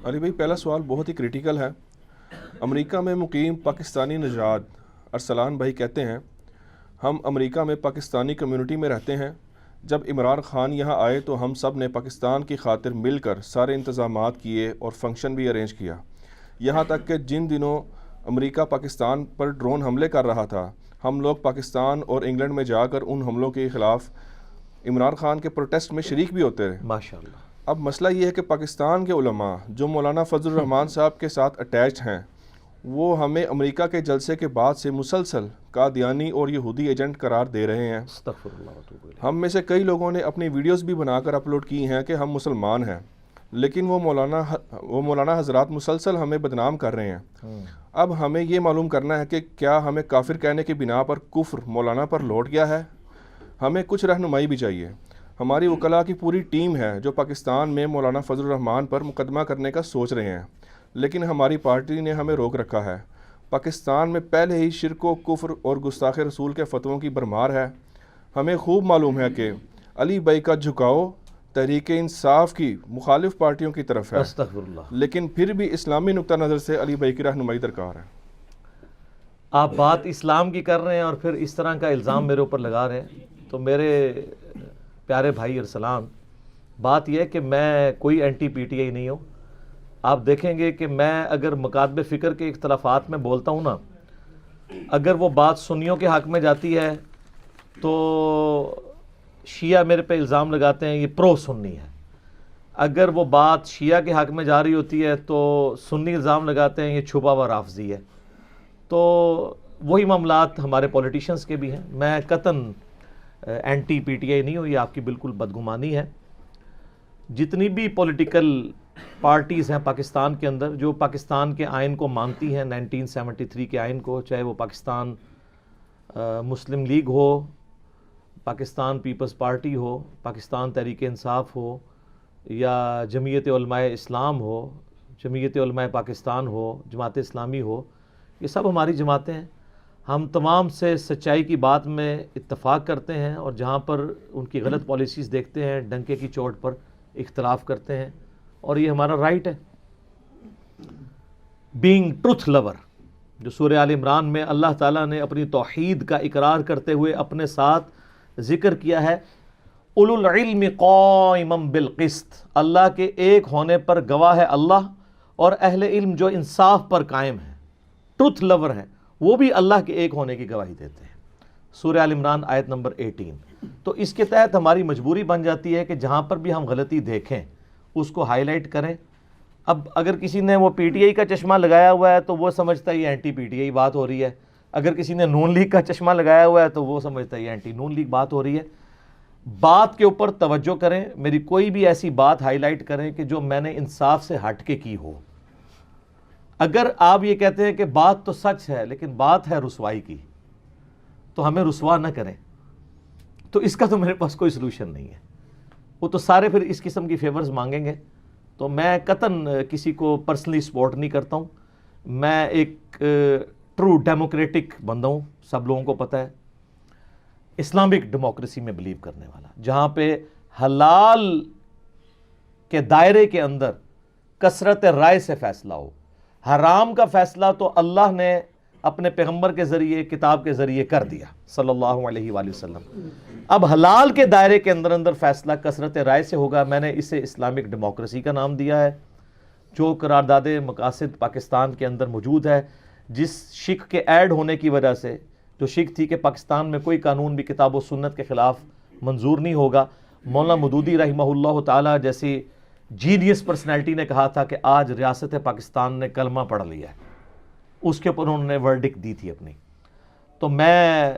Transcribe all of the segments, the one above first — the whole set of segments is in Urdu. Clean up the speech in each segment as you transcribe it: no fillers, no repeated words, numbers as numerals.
علی بھائی، پہلا سوال بہت ہی کریٹیکل ہے۔ امریکہ میں مقیم پاکستانی نژاد ارسلان بھائی کہتے ہیں، ہم امریکہ میں پاکستانی کمیونٹی میں رہتے ہیں۔ جب عمران خان یہاں آئے تو ہم سب نے پاکستان کی خاطر مل کر سارے انتظامات کیے اور فنکشن بھی ارینج کیا، یہاں تک کہ جن دنوں امریکہ پاکستان پر ڈرون حملے کر رہا تھا، ہم لوگ پاکستان اور انگلینڈ میں جا کر ان حملوں کے خلاف عمران خان کے پروٹیسٹ میں شریک بھی ہوتے رہے۔ ماشاءاللہ۔ اب مسئلہ یہ ہے کہ پاکستان کے علماء جو مولانا فضل الرحمان صاحب کے ساتھ اٹیچڈ ہیں، وہ ہمیں امریکہ کے جلسے کے بعد سے مسلسل قادیانی اور یہودی ایجنٹ قرار دے رہے ہیں۔ استغفر اللہ و اتوب الیہ۔ ہم میں سے کئی لوگوں نے اپنی ویڈیوز بھی بنا کر اپلوڈ کی ہیں کہ ہم مسلمان ہیں، لیکن وہ مولانا حضرات مسلسل ہمیں بدنام کر رہے ہیں۔ اب ہمیں یہ معلوم کرنا ہے کہ کیا ہمیں کافر کہنے کی بنا پر کفر مولانا پر لوٹ گیا ہے؟ ہمیں کچھ رہنمائی بھی چاہیے۔ ہماری وکلاء کی پوری ٹیم ہے جو پاکستان میں مولانا فضل الرحمان پر مقدمہ کرنے کا سوچ رہے ہیں، لیکن ہماری پارٹی نے ہمیں روک رکھا ہے۔ پاکستان میں پہلے ہی شرک و کفر اور گستاخ رسول کے فتووں کی بھرمار ہے۔ ہمیں خوب معلوم ہے کہ علی بھائی کا جھکاؤ تحریک انصاف کی مخالف پارٹیوں کی طرف ہے، استغفر اللہ۔ لیکن پھر بھی اسلامی نقطہ نظر سے علی بھائی کی رہنمائی درکار ہے۔ آپ بات اسلام کی کر رہے ہیں اور پھر اس طرح کا الزام میرے اوپر لگا رہے ہیں، تو میرے پیارے بھائی ارسلان، بات یہ ہے کہ میں کوئی اینٹی پی ٹی آئی نہیں ہوں۔ آپ دیکھیں گے کہ میں اگر مکاتب فکر کے اختلافات میں بولتا ہوں نا، اگر وہ بات سنیوں کے حق میں جاتی ہے تو شیعہ میرے پہ الزام لگاتے ہیں یہ پرو سنی ہے، اگر وہ بات شیعہ کے حق میں جا رہی ہوتی ہے تو سنی الزام لگاتے ہیں یہ چھپا ہوا رافضی ہے۔ تو وہی معاملات ہمارے پولیٹیشنز کے بھی ہیں۔ میں قطعاً اینٹی پی ٹی آئی نہیں ہوں، یہ آپ کی بالکل بدگمانی ہے۔ جتنی بھی پولیٹیکل پارٹیز ہیں پاکستان کے اندر جو پاکستان کے آئین کو مانتی ہیں، 1973 کے آئین کو، چاہے وہ پاکستان مسلم لیگ ہو، پاکستان پیپلز پارٹی ہو، پاکستان تحریک انصاف ہو، یا جمعیت علماء اسلام ہو، جمعیت علماء پاکستان ہو، جماعت اسلامی ہو، یہ سب ہماری جماعتیں ہیں۔ ہم تمام سے سچائی کی بات میں اتفاق کرتے ہیں، اور جہاں پر ان کی غلط پالیسیز دیکھتے ہیں ڈنکے کی چوٹ پر اختلاف کرتے ہیں، اور یہ ہمارا رائٹ ہے۔ بینگ ٹروتھ لور، جو سورہ آل عمران میں اللہ تعالیٰ نے اپنی توحید کا اقرار کرتے ہوئے اپنے ساتھ ذکر کیا ہے، اولو العلم قائما بالقسط، اللہ کے ایک ہونے پر گواہ ہے اللہ، اور اہل علم جو انصاف پر قائم ہے، ٹروتھ لور ہیں، وہ بھی اللہ کے ایک ہونے کی گواہی دیتے ہیں۔ سورہ آل عمران آیت نمبر 18۔ تو اس کے تحت ہماری مجبوری بن جاتی ہے کہ جہاں پر بھی ہم غلطی دیکھیں اس کو ہائی لائٹ کریں۔ اب اگر کسی نے وہ پی ٹی آئی کا چشمہ لگایا ہوا ہے تو وہ سمجھتا ہے یہ اینٹی پی ٹی آئی بات ہو رہی ہے، اگر کسی نے نون لیگ کا چشمہ لگایا ہوا ہے تو وہ سمجھتا ہے یہ اینٹی نون لیگ بات ہو رہی ہے۔ بات کے اوپر توجہ کریں، میری کوئی بھی ایسی بات ہائی لائٹ کریں کہ جو میں نے انصاف سے ہٹ کے کی ہو۔ اگر آپ یہ کہتے ہیں کہ بات تو سچ ہے لیکن بات ہے رسوائی کی، تو ہمیں رسوا نہ کریں، تو اس کا تو میرے پاس کوئی سلوشن نہیں ہے۔ وہ تو سارے پھر اس قسم کی فیورز مانگیں گے، تو میں قطعاً کسی کو پرسنلی سپورٹ نہیں کرتا ہوں۔ میں ایک ٹرو ڈیموکریٹک بندہ ہوں، سب لوگوں کو پتہ ہے، اسلامک ڈیموکریسی میں بلیو کرنے والا، جہاں پہ حلال کے دائرے کے اندر کثرت رائے سے فیصلہ ہو۔ حرام کا فیصلہ تو اللہ نے اپنے پیغمبر کے ذریعے، کتاب کے ذریعے کر دیا صلی اللہ علیہ وآلہ وسلم۔ اب حلال کے دائرے کے اندر فیصلہ کثرت رائے سے ہوگا۔ میں نے اسے اسلامک ڈیموکریسی کا نام دیا ہے۔ جو قرارداد مقاصد پاکستان کے اندر موجود ہے، جس شک کے ایڈ ہونے کی وجہ سے، جو شک تھی کہ پاکستان میں کوئی قانون بھی کتاب و سنت کے خلاف منظور نہیں ہوگا، مولانا مودودی رحمہ اللہ تعالی جیسی جینیس پرسنالٹی نے کہا تھا کہ آج ریاست پاکستان نے کلمہ پڑھ لیا ہے، اس کے اوپر انہوں نے ورڈکٹ دی تھی اپنی۔ تو میں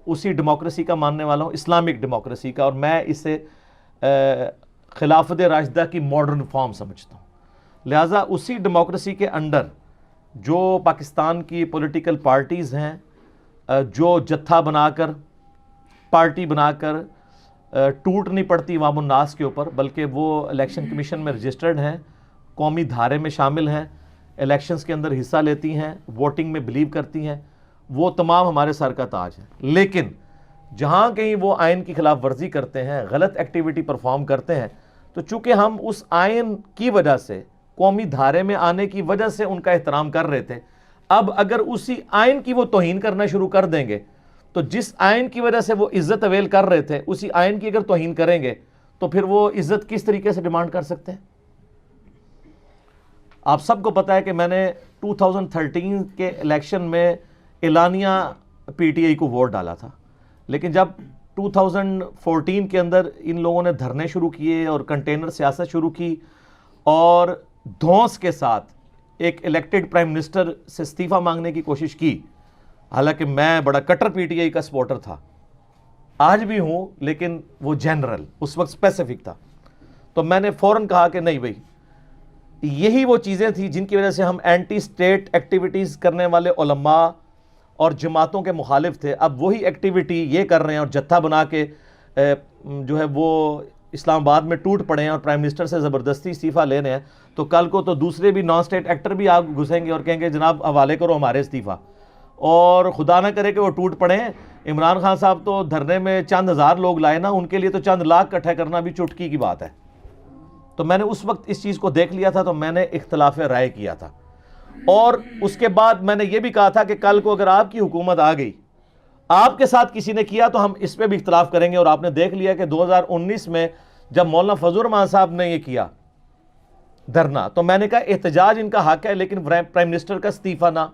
اسی ڈیموکریسی کا ماننے والا ہوں، اسلامک ڈیموکریسی کا، اور میں اسے خلافت راشدہ کی ماڈرن فارم سمجھتا ہوں۔ لہٰذا اسی ڈیموکریسی کے انڈر جو پاکستان کی پولیٹیکل پارٹیز ہیں، جو جتھا بنا کر، پارٹی بنا کر ٹوٹ نہیں پڑتی عوام الناس کے اوپر، بلکہ وہ الیکشن کمیشن میں رجسٹرڈ ہیں، قومی دھارے میں شامل ہیں، الیکشنز کے اندر حصہ لیتی ہیں، ووٹنگ میں بلیو کرتی ہیں، وہ تمام ہمارے سر کا تاج ہیں۔ لیکن جہاں کہیں وہ آئین کی خلاف ورزی کرتے ہیں، غلط ایکٹیویٹی پرفارم کرتے ہیں، تو چونکہ ہم اس آئین کی وجہ سے قومی دھارے میں آنے کی وجہ سے ان کا احترام کر رہے تھے. اب اگر اسی آئین کی وہ توہین کرنا شروع کر دیں گے تو جس آئین کی وجہ سے وہ عزت اویل کر رہے تھے اسی آئین کی اگر توہین کریں گے تو پھر وہ عزت کس طریقے سے ڈیمانڈ کر سکتے ہیں؟ آپ سب کو پتا ہے کہ میں نے 2013 کے الیکشن میں اعلانیہ پی ٹی آئی کو ووٹ ڈالا تھا، لیکن جب 2014 کے اندر ان لوگوں نے دھرنے شروع کیے اور کنٹینر سیاست شروع کی اور دھونس کے ساتھ ایک الیکٹڈ پرائم منسٹر سے استعفیٰ مانگنے کی کوشش کی، حالانکہ میں بڑا کٹر پی ٹی آئی کا سپورٹر تھا، آج بھی ہوں، لیکن وہ جنرل اس وقت اسپیسیفک تھا، تو میں نے فوراً کہا کہ نہیں بھائی، یہی وہ چیزیں تھیں جن کی وجہ سے ہم اینٹی اسٹیٹ ایکٹیویٹیز کرنے والے علماء اور جماعتوں کے مخالف تھے. اب وہی ایکٹیویٹی یہ کر رہے ہیں اور جتھا بنا کے جو ہے وہ اسلام آباد میں ٹوٹ پڑے ہیں اور پرائم منسٹر سے زبردستی استعفیٰ لے رہے ہیں، تو کل کو تو دوسرے بھی نان اسٹیٹ ایکٹر بھی آپ گھسیں گے اور کہیں گے جناب حوالے کرو ہمارے استعفیٰ، اور خدا نہ کرے کہ وہ ٹوٹ پڑیں. عمران خان صاحب تو دھرنے میں چند ہزار لوگ لائے نا، ان کے لیے تو چند لاکھ اکٹھا کرنا بھی چٹکی کی بات ہے. تو میں نے اس وقت اس چیز کو دیکھ لیا تھا، تو میں نے اختلاف رائے کیا تھا، اور اس کے بعد میں نے یہ بھی کہا تھا کہ کل کو اگر آپ کی حکومت آ گئی، آپ کے ساتھ کسی نے کیا تو ہم اس پہ بھی اختلاف کریں گے. اور آپ نے دیکھ لیا کہ 2019 میں جب مولانا فضل الرحمان صاحب نے یہ کیا دھرنا، تو میں نے کہا احتجاج ان کا حق ہے لیکن پرائم منسٹر کا استعفیٰ نہ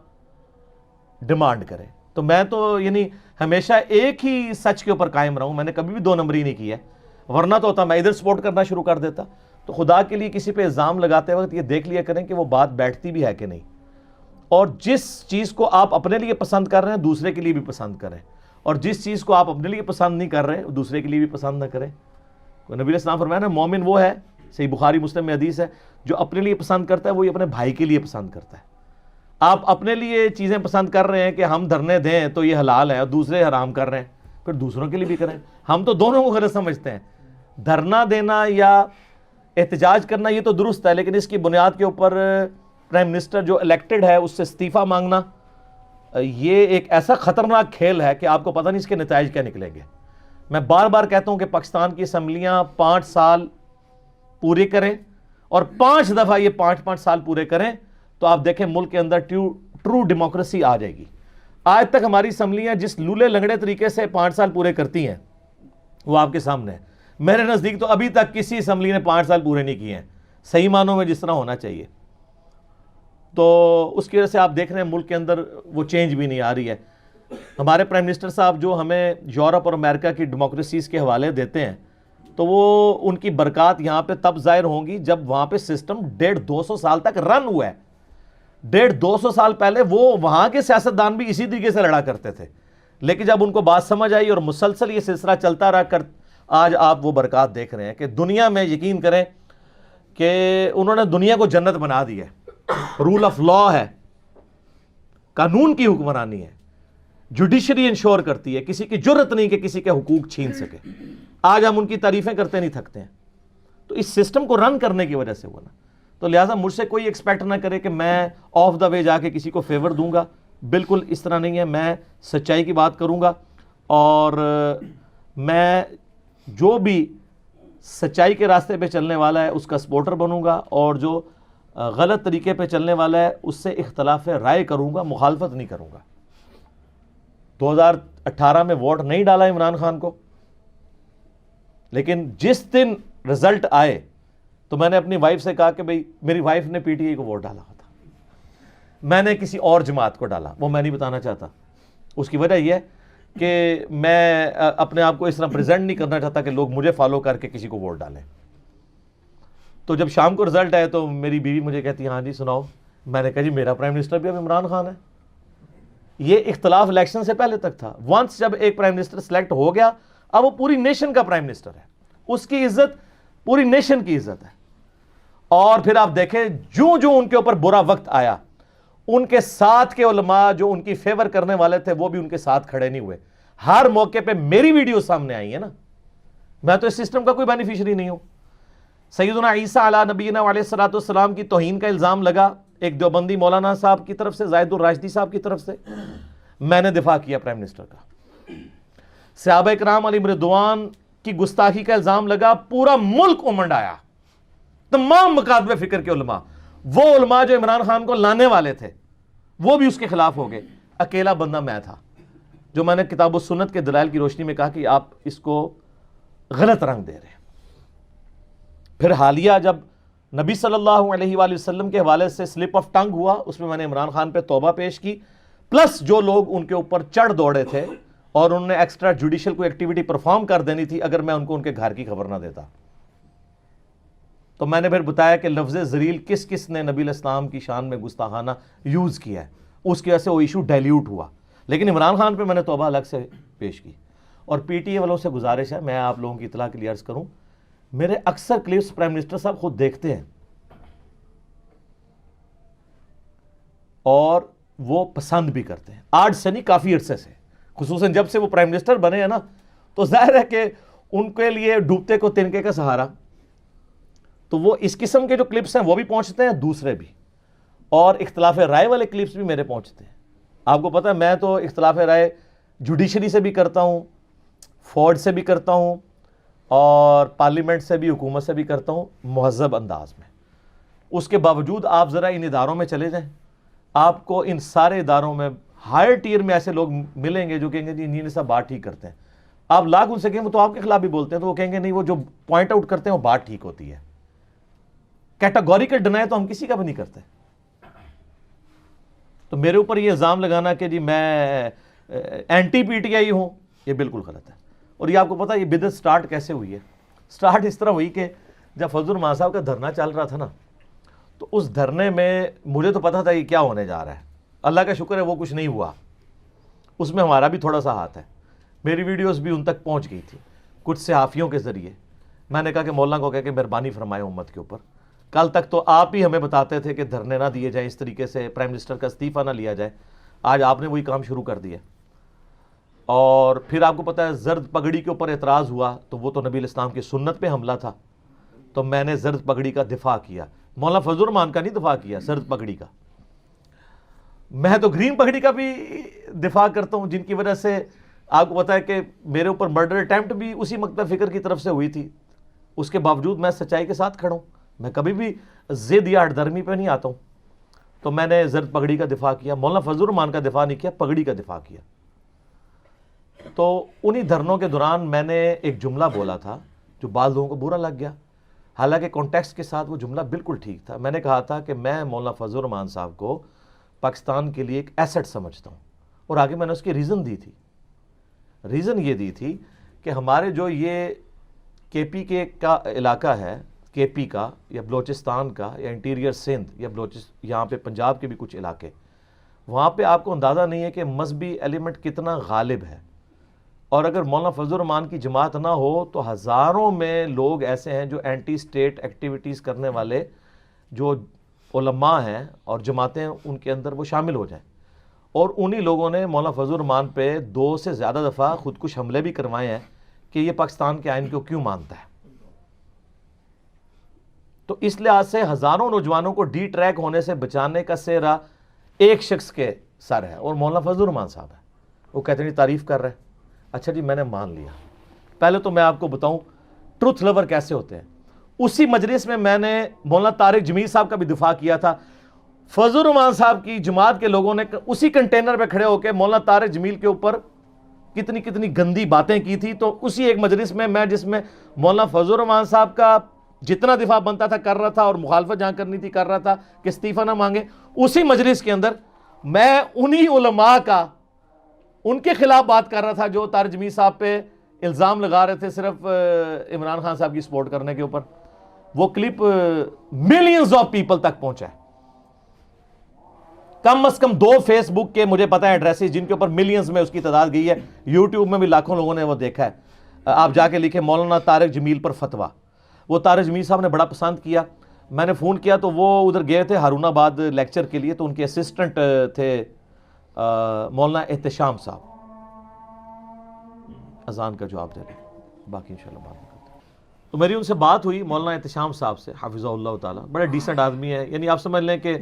ڈیمانڈ کریں. تو میں تو یعنی ہمیشہ ایک ہی سچ کے اوپر قائم رہوں، میں نے کبھی بھی دو نمبری نہیں کی ہے، ورنہ تو ہوتا میں ادھر سپورٹ کرنا شروع کر دیتا. تو خدا کے لیے کسی پہ الزام لگاتے وقت یہ دیکھ لیا کریں کہ وہ بات بیٹھتی بھی ہے کہ نہیں، اور جس چیز کو آپ اپنے لیے پسند کر رہے ہیں دوسرے کے لیے بھی پسند کریں، اور جس چیز کو آپ اپنے لیے پسند نہیں کر رہے دوسرے کے لیے بھی پسند نہ کریں. نبی علیہ السلام فرمایا نا، مومن وہ ہے، صحیح بخاری مسلم میں حدیث ہے، جو اپنے لیے پسند کرتا ہے وہی اپنے بھائی کے لیے پسند کرتا ہے. آپ اپنے لیے چیزیں پسند کر رہے ہیں کہ ہم دھرنے دیں تو یہ حلال ہے، اور دوسرے حرام کر رہے ہیں، پھر دوسروں کے لیے بھی کریں. ہم تو دونوں کو غلط سمجھتے ہیں. دھرنا دینا یا احتجاج کرنا یہ تو درست ہے، لیکن اس کی بنیاد کے اوپر پرائم منسٹر جو الیکٹڈ ہے اس سے استعفیٰ مانگنا، یہ ایک ایسا خطرناک کھیل ہے کہ آپ کو پتہ نہیں اس کے نتائج کیا نکلیں گے. میں بار بار کہتا ہوں کہ پاکستان کی اسمبلیاں 5 سال پورے کریں، اور 5 دفعہ یہ 5 سال پورے کریں تو آپ دیکھیں ملک کے اندر ٹرو ڈیموکریسی آ جائے گی. آج تک ہماری اسمبلیاں جس لولے لنگڑے طریقے سے 5 سال پورے کرتی ہیں وہ آپ کے سامنے ہے. میرے نزدیک تو ابھی تک کسی اسمبلی نے 5 سال پورے نہیں کیے ہیں صحیح معنوں میں جس طرح ہونا چاہیے. تو اس کی وجہ سے آپ دیکھ رہے ہیں ملک کے اندر وہ چینج بھی نہیں آ رہی ہے. ہمارے پرائم منسٹر صاحب جو ہمیں یورپ اور امریکہ کی ڈیموکریسیز کے حوالے دیتے ہیں تو وہ ان کی برکات یہاں پہ تب ظاہر ہوں گی جب وہاں پہ سسٹم 150-200 سال تک رن ہوا ہے. 150-200 سال پہلے وہ وہاں کے سیاستدان بھی اسی طریقے سے لڑا کرتے تھے، لیکن جب ان کو بات سمجھ آئی اور مسلسل یہ سلسلہ چلتا رہا آج آپ وہ برکات دیکھ رہے ہیں کہ دنیا میں یقین کریں کہ انہوں نے دنیا کو جنت بنا دی ہے. رول آف لا ہے، قانون کی حکمرانی ہے، جوڈیشری انشور کرتی ہے، کسی کی جرت نہیں کہ کسی کے حقوق چھین سکے. آج ہم ان کی تعریفیں کرتے نہیں تھکتے ہیں. تو اس سسٹم کو رن کرنے کی وجہ سے ہوا نا. تو لہٰذا مجھ سے کوئی ایکسپیکٹ نہ کرے کہ میں آف دا وے جا کے کسی کو فیور دوں گا، بالکل اس طرح نہیں ہے. میں سچائی کی بات کروں گا، اور میں جو بھی سچائی کے راستے پہ چلنے والا ہے اس کا سپورٹر بنوں گا، اور جو غلط طریقے پہ چلنے والا ہے اس سے اختلاف رائے کروں گا، مخالفت نہیں کروں گا. 2018 میں ووٹ نہیں ڈالا عمران خان کو، لیکن جس دن رزلٹ آئے تو میں نے اپنی وائف سے کہا کہ بھئی میری وائف نے پی ٹی آئی کو ووٹ ڈالا ہوتا، میں نے کسی اور جماعت کو ڈالا، وہ میں نہیں بتانا چاہتا. اس کی وجہ یہ ہے کہ میں اپنے آپ کو اس طرح پریزنٹ نہیں کرنا چاہتا کہ لوگ مجھے فالو کر کے کسی کو ووٹ ڈالیں. تو جب شام کو رزلٹ آئے تو میری بیوی مجھے کہتی ہاں جی سناؤ. میں نے کہا جی میرا پرائم منسٹر بھی اب عمران خان ہے. یہ اختلاف الیکشن سے پہلے تک تھا. ونس جب ایک پرائم منسٹر سلیکٹ ہو گیا اب وہ پوری نیشن کا پرائم منسٹر ہے، اس کی عزت پوری نیشن کی عزت ہے. اور پھر آپ دیکھیں جو ان کے اوپر برا وقت آیا ان کے ساتھ کے علماء جو ان کی فیور کرنے والے تھے وہ بھی ان کے ساتھ کھڑے نہیں ہوئے. ہر موقع پہ میری ویڈیو سامنے آئی ہے نا، میں تو اس سسٹم کا کوئی بینیفیشری نہیں ہوں. سیدنا عیسیٰ علیہ نبینا علیہ الصلوۃ والسلام کی توہین کا الزام لگا ایک دیوبندی مولانا صاحب کی طرف سے، زاہد الراشدی صاحب کی طرف سے، میں نے دفاع کیا پرائم منسٹر کا. صحابہ کرام علیہم رضوان کی گستاخی کا الزام لگا، پورا ملک امنڈ آیا، تمام مکاتب فکر کے علماء. وہ علماء جو عمران خان کو لانے والے تھے وہ بھی اس کے خلاف ہو گئے. اکیلا بندہ میں تھا جو میں نے کتاب و سنت کے دلائل کی روشنی میں کہا کہ آپ اس کو غلط رنگ دے رہے ہیں. پھر حالیہ جب نبی صلی اللہ علیہ وآلہ وسلم کے حوالے سے سلپ آف ٹنگ ہوا، اس میں نے عمران خان پہ توبہ پیش کی، پلس جو لوگ ان کے اوپر چڑھ دوڑے تھے اور انہوں نے ایکسٹرا جوڈیشل کوئی ایکٹیویٹی پرفارم کر دینی تھی اگر میں ان کو ان کے گھر کی خبر نہ دیتا. تو میں نے پھر بتایا کہ لفظ ذلیل کس کس نے نبی علیہ السلام کی شان میں گستاخانہ یوز کیا ہے، اس کی وجہ سے وہ ایشو ڈائلیوٹ ہوا. لیکن عمران خان پہ میں نے توبہ الگ سے پیش کی. اور پی ٹی اے والوں سے گزارش ہے، میں آپ لوگوں کی اطلاع کے لیے عرض کروں، میرے اکثر کلپس پرائم منسٹر صاحب خود دیکھتے ہیں اور وہ پسند بھی کرتے ہیں. آج سے نہیں، کافی عرصے سے، خصوصاً جب سے وہ پرائم منسٹر بنے ہیں نا، تو ظاہر ہے کہ ان کے لیے ڈوبتے کو تنکے کا سہارا. تو وہ اس قسم کے جو کلپس ہیں وہ بھی پہنچتے ہیں، دوسرے بھی، اور اختلاف رائے والے کلپس بھی میرے پہنچتے ہیں. آپ کو پتہ ہے میں تو اختلاف رائے جوڈیشری سے بھی کرتا ہوں، فوج سے بھی کرتا ہوں، اور پارلیمنٹ سے بھی، حکومت سے بھی کرتا ہوں، مہذب انداز میں. اس کے باوجود آپ ذرا ان اداروں میں چلے جائیں، آپ کو ان سارے اداروں میں ہائر ٹیئر میں ایسے لوگ ملیں گے جو کہیں گے جی انہیں سب بات ٹھیک کرتے ہیں. آپ لاکھ ان سے کہیں وہ تو آپ کے خلاف بھی بولتے ہیں، تو وہ کہیں گے نہیں، وہ جو پوائنٹ آؤٹ کرتے ہیں وہ بات ٹھیک ہوتی ہے. کیٹاگوریکل ڈینائی تو ہم کسی کا بھی نہیں کرتے. تو میرے اوپر یہ الزام لگانا کہ جی میں اینٹی پی ٹی آئی ہوں، یہ بالکل غلط ہے. اور یہ آپ کو پتا یہ بدعت سٹارٹ کیسے ہوئی ہے؟ سٹارٹ اس طرح ہوئی کہ جب فضل الرحمان صاحب کا دھرنا چل رہا تھا نا، تو اس دھرنے میں مجھے تو پتا تھا یہ کیا ہونے جا رہا ہے. اللہ کا شکر ہے وہ کچھ نہیں ہوا، اس میں ہمارا بھی تھوڑا سا ہاتھ ہے. میری ویڈیوز بھی ان تک پہنچ گئی تھی کچھ صحافیوں کے ذریعے. میں نے کہا کہ مولانا کو کہہ کے مہربانی فرمائے امت کے اوپر. کل تک تو آپ ہی ہمیں بتاتے تھے کہ دھرنے نہ دیے جائیں، اس طریقے سے پرائم منسٹر کا استعفیٰ نہ لیا جائے. آج آپ نے وہی کام شروع کر دیا. اور پھر آپ کو پتہ ہے زرد پگڑی کے اوپر اعتراض ہوا تو وہ تو نبی علیہ السلام کی سنت پہ حملہ تھا، تو میں نے زرد پگڑی کا دفاع کیا. مولانا فضل الرحمان کا نہیں دفاع کیا، زرد پگڑی کا. میں تو گرین پگڑی کا بھی دفاع کرتا ہوں، جن کی وجہ سے آپ کو پتہ ہے کہ میرے اوپر مرڈر اٹیمپٹ بھی اسی مکتب فکر کی طرف سے ہوئی تھی. اس کے باوجود میں سچائی کے ساتھ کھڑا ہوں، میں کبھی بھی ضد یا ہٹ درمی پہ نہیں آتا ہوں. تو میں نے زرد پگڑی کا دفاع کیا، مولانا فضل الرحمان کا دفاع نہیں کیا، پگڑی کا دفاع کیا. تو انہی دھرنوں کے دوران میں نے ایک جملہ بولا تھا جو بعض لوگوں کو برا لگ گیا، حالانکہ کانٹیکسٹ کے ساتھ وہ جملہ بالکل ٹھیک تھا. میں نے کہا تھا کہ میں مولانا فضل الرحمان صاحب کو پاکستان کے لیے ایک ایسٹ سمجھتا ہوں، اور آگے میں نے اس کی ریزن دی تھی. ریزن یہ دی تھی کہ ہمارے جو یہ کے پی کے کا علاقہ ہے، کے پی کا یا بلوچستان کا یا انٹیریئر سندھ یا یہاں پہ پنجاب کے بھی کچھ علاقے، وہاں پہ آپ کو اندازہ نہیں ہے کہ مذہبی ایلیمنٹ کتنا غالب ہے. اور اگر مولانا فضل الرحمان کی جماعت نہ ہو تو ہزاروں میں لوگ ایسے ہیں جو اینٹی سٹیٹ ایکٹیویٹیز کرنے والے جو علماء ہیں اور جماعتیں ان کے اندر وہ شامل ہو جائیں. اور انہی لوگوں نے مولانا فضل الرحمان پہ 2 سے زیادہ دفعہ خودکش حملے بھی کروائے ہیں کہ یہ پاکستان کے آئین کو کیوں مانتا ہے. تو اس لحاظ سے ہزاروں نوجوانوں کو ڈی ٹریک ہونے سے بچانے کا سہرا ایک شخص کے سر ہے، اور مولانا فضل الرحمان صاحب ہے. وہ کہتے ہیں تعریف کر رہے ہیں. اچھا جی میں نے مان لیا. پہلے تو میں آپ کو بتاؤں ٹروتھ لور کیسے ہوتے ہیں. اسی مجلس میں نے مولانا طارق جمیل صاحب کا بھی دفاع کیا تھا. فضل الرحمان صاحب کی جماعت کے لوگوں نے اسی کنٹینر پہ کھڑے ہو کے مولانا طارق جمیل کے اوپر کتنی گندی باتیں کی تھی. تو اسی ایک مجلس میں جس میں مولانا فضل الرحمان صاحب کا جتنا دفاع بنتا تھا کر رہا تھا اور مخالفت جہاں کرنی تھی کر رہا تھا کہ استعفیٰ نہ مانگے، اسی مجلس کے اندر میں انہی علماء کا ان کے خلاف بات کر رہا تھا جو طارق جمیل صاحب پہ الزام لگا رہے تھے صرف عمران خان صاحب کی سپورٹ کرنے کے اوپر. وہ کلپ ملینز آف پیپل تک پہنچا ہے. کم از کم 2 فیس بک کے مجھے پتا ہے ایڈریسز جن کے اوپر ملینز میں اس کی تعداد گئی ہے. یوٹیوب میں بھی لاکھوں لوگوں نے وہ دیکھا ہے. آپ جا کے لکھیں مولانا طارق جمیل پر فتویٰ. وہ طارق جمیل صاحب نے بڑا پسند کیا. میں نے فون کیا تو وہ ادھر گئے تھے ہارون آباد لیکچر کے لیے، تو ان کے اسسٹنٹ تھے مولانا احتشام صاحب. اذان کا جواب دے لیں، باقی انشاءاللہ بعد میں کرتے ہیں. تو میری ان سے بات ہوئی مولانا احتشام صاحب سے، حافظہ اللہ تعالیٰ، بڑے ڈیسنٹ آدمی ہے. یعنی آپ سمجھ لیں کہ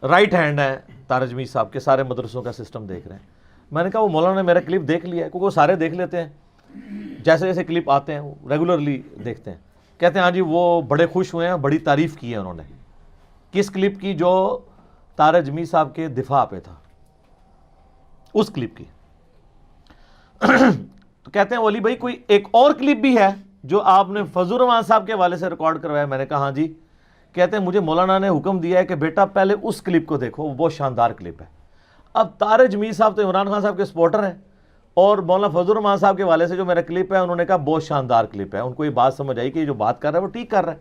رائٹ ہینڈ ہے طارق جمیل صاحب کے، سارے مدرسوں کا سسٹم دیکھ رہے ہیں. میں نے کہا وہ مولانا نے میرا کلپ دیکھ لیا ہے، کیونکہ وہ سارے دیکھ لیتے ہیں، جیسے جیسے کلپ آتے ہیں ریگولرلی دیکھتے ہیں. کہتے ہیں ہاں جی وہ بڑے خوش ہوئے ہیں، بڑی تعریف کی ہے انہوں نے. کس کلپ کی؟ جو طارق جمیل صاحب کے دفاع پہ تھا، اس کلپ کی۔ تو کہتے ہیں ولی بھائی کوئی ایک اور کلپ بھی ہے جو آپ نے فضل الرحمان صاحب کے حوالے سے ریکارڈ کروایا؟ میں نے کہا ہاں جی۔ کہتے ہیں مجھے مولانا نے حکم دیا ہے کہ بیٹا پہلے اس کلپ کو دیکھو، وہ بہت شاندار کلپ ہے۔ اب طارق جمیل صاحب تو عمران خان صاحب کے سپورٹر ہیں، اور مولانا فضل الرحمان صاحب کے حوالے سے جو میرا کلپ ہے انہوں نے کہا بہت شاندار کلپ ہے، ان کو یہ بات سمجھ آئی کہ یہ جو بات کر رہا ہے وہ ٹھیک کر رہا ہے،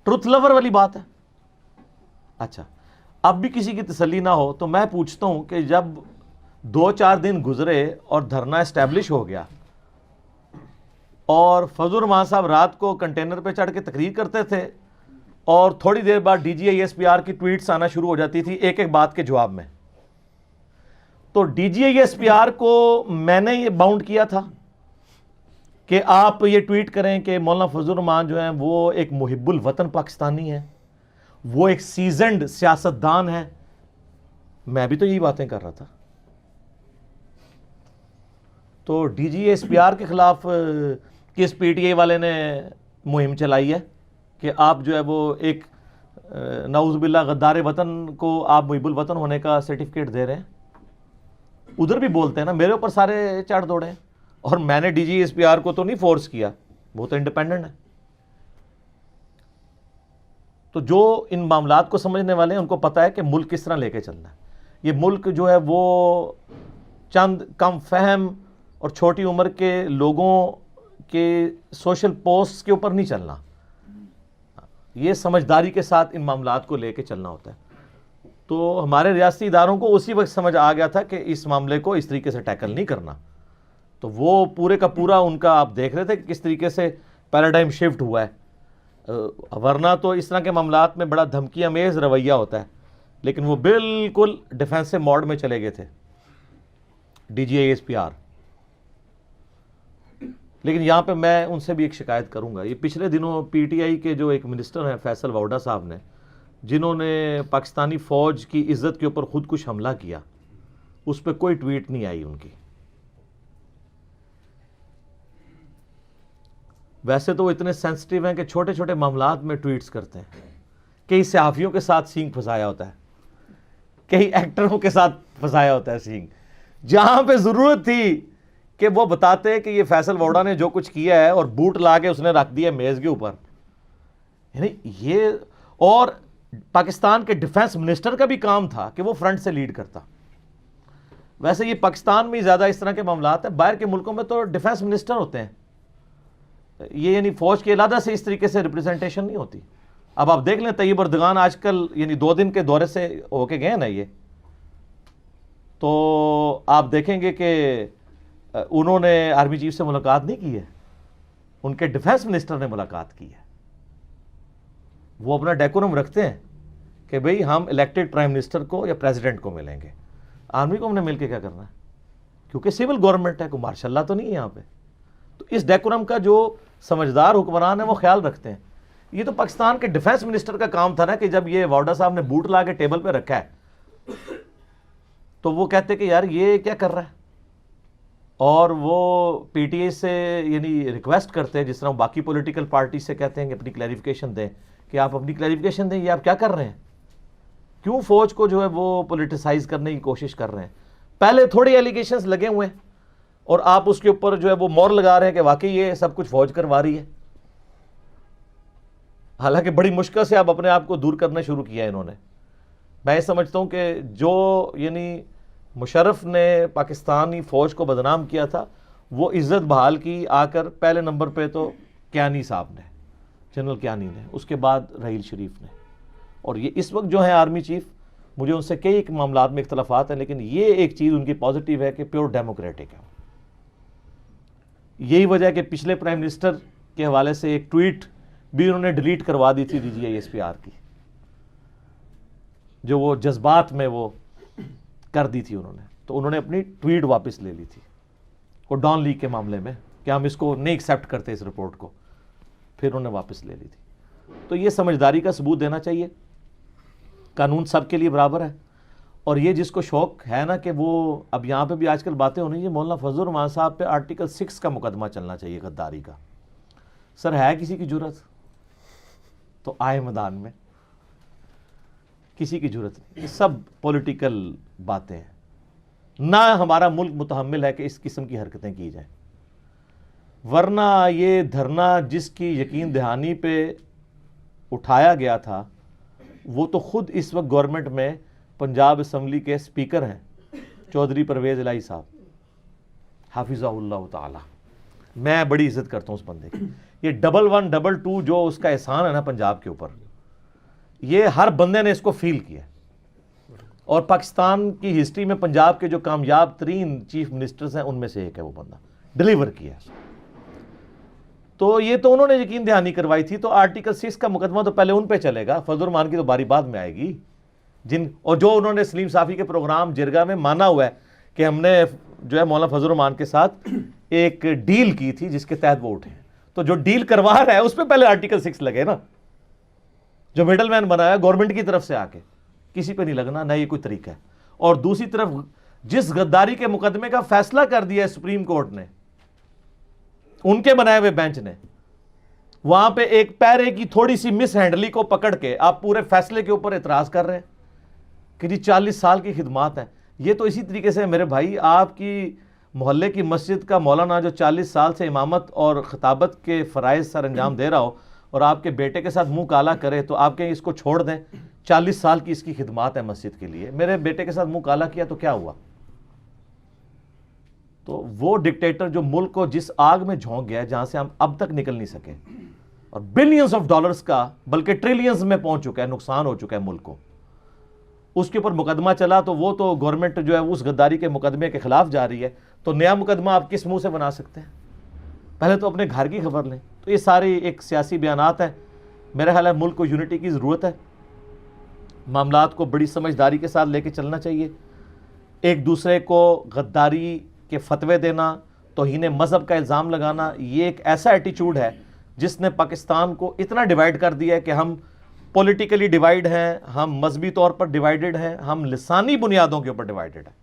ٹروتھ لور والی بات ہے۔ اچھا، اب بھی کسی کی تسلی نہ ہو تو میں پوچھتا ہوں کہ جب 2-4 دن گزرے اور دھرنا اسٹیبلش ہو گیا اور فضل الرحمان صاحب رات کو کنٹینر پہ چڑھ کے تقریر کرتے تھے، اور تھوڑی دیر بعد D G I S P R کی ٹویٹس آنا شروع ہو جاتی تھی ایک ایک بات کے جواب میں، تو D G I S P R کو میں نے یہ باؤنڈ کیا تھا کہ آپ یہ ٹویٹ کریں کہ مولانا فضل الرحمان جو ہیں وہ ایک محب الوطن پاکستانی ہیں، وہ ایک سیزنڈ سیاستدان ہے۔ میں بھی تو یہی باتیں کر رہا تھا۔ تو D G S P R کے خلاف کس پی ٹی آئی والے نے مہم چلائی ہے کہ آپ جو ہے وہ ایک نعوذ باللہ غدار وطن کو آپ محب الوطن ہونے کا سرٹیفکیٹ دے رہے ہیں؟ ادھر بھی بولتے ہیں نا، میرے اوپر سارے چڑھ دوڑے ہیں، اور میں نے D G S P R کو تو نہیں فورس کیا، وہ تو انڈیپینڈنٹ ہے۔ تو جو ان معاملات کو سمجھنے والے ہیں ان کو پتہ ہے کہ ملک کس طرح لے کے چلنا ہے۔ یہ ملک جو ہے وہ چند کم فہم اور چھوٹی عمر کے لوگوں کے سوشل پوسٹ کے اوپر نہیں چلنا، یہ سمجھداری کے ساتھ ان معاملات کو لے کے چلنا ہوتا ہے۔ تو ہمارے ریاستی اداروں کو اسی وقت سمجھ آ گیا تھا کہ اس معاملے کو اس طریقے سے ٹیکل نہیں کرنا، تو وہ پورے کا پورا ان کا آپ دیکھ رہے تھے کہ کس طریقے سے پیراڈائم شفٹ ہوا ہے۔ ورنہ تو اس طرح کے معاملات میں بڑا دھمکی امیز رویہ ہوتا ہے، لیکن وہ بالکل ڈیفینسو موڈ میں چلے گئے تھے D G I S P R. لیکن یہاں پہ میں ان سے بھی ایک شکایت کروں گا، یہ پچھلے دنوں پی ٹی آئی کے جو ایک منسٹر ہیں فیصل ووڈا صاحب نے، جنہوں نے پاکستانی فوج کی عزت کے اوپر خودکش حملہ کیا، اس پہ کوئی ٹویٹ نہیں آئی ان کی۔ ویسے تو وہ اتنے سینسٹیو ہیں کہ چھوٹے چھوٹے معاملات میں ٹویٹس کرتے ہیں، کئی صحافیوں کے ساتھ سینگ پھنسایا ہوتا ہے، کئی ایکٹروں کے ساتھ پھنسایا ہوتا ہے سینگ، جہاں پہ ضرورت تھی کہ وہ بتاتے کہ یہ فیصل ووڈا نے جو کچھ کیا ہے اور بوٹ لا کے اس نے رکھ دیا میز کے اوپر، یعنی یہ، اور پاکستان کے ڈیفنس منسٹر کا بھی کام تھا کہ وہ فرنٹ سے لیڈ کرتا۔ ویسے یہ پاکستان میں زیادہ اس طرح کے معاملات ہیں، باہر کے ملکوں میں تو ڈیفنس منسٹر ہوتے ہیں، یہ یعنی فوج کے علیحدہ سے اس طریقے سے ریپریزنٹیشن نہیں ہوتی۔ اب آپ دیکھ لیں طیب اردگان آج کل یعنی 2 دن کے دورے سے ہو کے گئے نا، یہ تو آپ دیکھیں گے کہ انہوں نے آرمی چیف سے ملاقات نہیں کی ہے، ان کے ڈیفنس منسٹر نے ملاقات کی ہے۔ وہ اپنا ڈیکورم رکھتے ہیں کہ بھئی ہم الیکٹڈ پرائم منسٹر کو یا پریزیڈنٹ کو ملیں گے، آرمی کو ہم نے مل کے کیا کرنا ہے، کیونکہ سول گورنمنٹ ہے، کوئی مارشاء اللہ تو نہیں ہے یہاں پہ۔ تو اس ڈیکورم کا جو سمجھدار حکمران ہے وہ خیال رکھتے ہیں۔ یہ تو پاکستان کے ڈیفنس منسٹر کا کام تھا نا کہ جب یہ ووڈا صاحب نے بوٹ لا کے ٹیبل پہ رکھا ہے تو وہ کہتے کہ یار یہ کیا کر رہا ہے، اور وہ پی ٹی اے سے یعنی ریکویسٹ کرتے ہیں، جس طرح باقی پولیٹیکل پارٹی سے کہتے ہیں کہ اپنی کلیریفیکیشن دیں، کہ آپ اپنی کلیریفیکیشن دیں، یہ آپ کیا کر رہے ہیں، کیوں فوج کو جو ہے وہ پولیٹیسائز کرنے کی کوشش کر رہے ہیں۔ پہلے تھوڑے ایلیگیشنز لگے ہوئے ہیں اور آپ اس کے اوپر جو ہے وہ مور لگا رہے ہیں کہ واقعی یہ سب کچھ فوج کروا رہی ہے، حالانکہ بڑی مشکل سے آپ اپنے آپ کو دور کرنا شروع کیا ہے انہوں نے۔ میں یہ سمجھتا ہوں کہ جو یعنی مشرف نے پاکستانی فوج کو بدنام کیا تھا وہ عزت بحال کی آ کر پہلے نمبر پہ تو کیانی صاحب نے، جنرل کیانی نے، اس کے بعد رحیل شریف نے، اور یہ اس وقت جو ہیں آرمی چیف، مجھے ان سے کئی معاملات میں اختلافات ہیں، لیکن یہ ایک چیز ان کی پازیٹیو ہے کہ پیور ڈیموکریٹک ہے۔ یہی وجہ ہے کہ پچھلے پرائم منسٹر کے حوالے سے ایک ٹویٹ بھی انہوں نے ڈیلیٹ کروا دی تھی D G I S P R کی، جو وہ جذبات میں وہ کر دی تھی انہوں نے، تو انہوں نے اپنی ٹویٹ واپس لے لی تھی، وہ ڈان لیگ کے معاملے میں کہ ہم اس کو نہیں ایکسیپٹ کرتے اس رپورٹ کو، پھر انہوں نے واپس لے لی تھی۔ تو یہ سمجھداری کا ثبوت دینا چاہیے، قانون سب کے لیے برابر ہے، اور یہ جس کو شوق ہے نا کہ وہ اب یہاں پہ بھی آج کل باتیں ہونی ہیں، مولانا فضل الرحمان صاحب پہ آرٹیکل 6 کا مقدمہ چلنا چاہیے غداری کا۔ سر ہے کسی کی جرت تو آئے میدان میں، کسی کی ضرورت نہیں. یہ سب پولیٹیکل باتیں ہیں. نہ ہمارا ملک متحمل ہے کہ اس قسم کی حرکتیں کی جائیں. ورنہ یہ دھرنا جس کی یقین دہانی پہ اٹھایا گیا تھا وہ تو خود اس وقت گورنمنٹ میں پنجاب اسمبلی کے سپیکر ہیں, چودھری پرویز الہی صاحب حافظہ اللہ تعالی. میں بڑی عزت کرتا ہوں اس بندے کی. یہ 1122 جو اس کا احسان ہے نا پنجاب کے اوپر, یہ ہر بندے نے اس کو فیل کیا. اور پاکستان کی ہسٹری میں پنجاب کے جو کامیاب ترین چیف منسٹرز ہیں ان میں سے ایک ہے وہ بندہ, ڈیلیور کیا ہے. تو یہ تو انہوں نے یقین دہانی کروائی تھی. تو آرٹیکل 6 کا مقدمہ تو پہلے ان پہ چلے گا, فضل الرحمان کی تو باری بعد میں آئے گی. اور جو انہوں نے سلیم صافی کے پروگرام جرگا میں مانا ہوا ہے کہ ہم نے جو ہے مولانا فضل الرحمان کے ساتھ ایک ڈیل کی تھی جس کے تحت وہ اٹھے, تو جو ڈیل کروا رہا ہے اس پہ پہلے آرٹیکل 6 لگے نا. جو میڈل مین بنایا گورنمنٹ کی طرف سے آ کے, کسی پہ نہیں لگنا, نہ یہ کوئی طریقہ ہے. اور دوسری طرف جس غداری کے مقدمے کا فیصلہ کر دیا ہے سپریم کورٹ نے, ان کے بنائے ہوئے بینچ نے, وہاں پہ ایک پیرے کی تھوڑی سی مس ہینڈلی کو پکڑ کے آپ پورے فیصلے کے اوپر اعتراض کر رہے ہیں کہ جی 40 سال کی خدمات ہیں. یہ تو اسی طریقے سے میرے بھائی, آپ کی محلے کی مسجد کا مولانا جو 40 سال سے امامت اور خطابت کے فرائض سر انجام دے رہا ہو اور آپ کے بیٹے کے ساتھ منہ کالا کرے, تو آپ کہیں اس کو چھوڑ دیں, 40 سال کی اس کی خدمات ہے مسجد کے لیے. میرے بیٹے کے ساتھ منہ کالا کیا تو کیا ہوا؟ تو وہ ڈکٹیٹر جو ملک کو جس آگ میں جھونک گیا ہے جہاں سے ہم اب تک نکل نہیں سکے, اور بلینز آف ڈالرز کا بلکہ ٹریلینز میں پہنچ چکا ہے, نقصان ہو چکا ہے ملک کو, اس کے اوپر مقدمہ چلا تو وہ تو گورنمنٹ جو ہے اس غداری کے مقدمے کے خلاف جا رہی ہے. تو نیا مقدمہ آپ کس منہ سے بنا سکتے ہیں؟ پہلے تو اپنے گھر کی خبر لیں. تو یہ ساری ایک سیاسی بیانات ہیں. میرا خیال ہے ملک کو یونٹی کی ضرورت ہے, معاملات کو بڑی سمجھداری کے ساتھ لے کے چلنا چاہیے. ایک دوسرے کو غداری کے فتوے دینا, توہین مذہب کا الزام لگانا, یہ ایک ایسا ایٹیچیوڈ ہے جس نے پاکستان کو اتنا ڈیوائیڈ کر دیا ہے کہ ہم پولیٹیکلی ڈیوائیڈ ہیں, ہم مذہبی طور پر ڈیوائیڈڈ ہیں, ہم لسانی بنیادوں کے اوپر ڈیوائیڈڈ ہیں.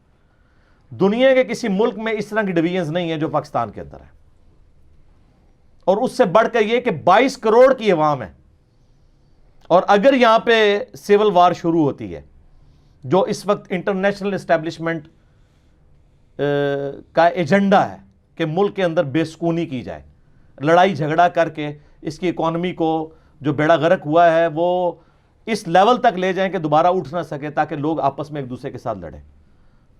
دنیا کے کسی ملک میں اس طرح کی ڈویژنز نہیں ہیں جو پاکستان کے اندر ہے. اور اس سے بڑھ کر یہ کہ 22 کروڑ کی عوام ہے, اور اگر یہاں پہ سیول وار شروع ہوتی ہے جو اس وقت انٹرنیشنل اسٹیبلشمنٹ کا ایجنڈا ہے کہ ملک کے اندر بے سکونی کی جائے, لڑائی جھگڑا کر کے اس کی اکانومی کو جو بیڑا غرق ہوا ہے وہ اس لیول تک لے جائیں کہ دوبارہ اٹھ نہ سکے تاکہ لوگ آپس میں ایک دوسرے کے ساتھ لڑیں,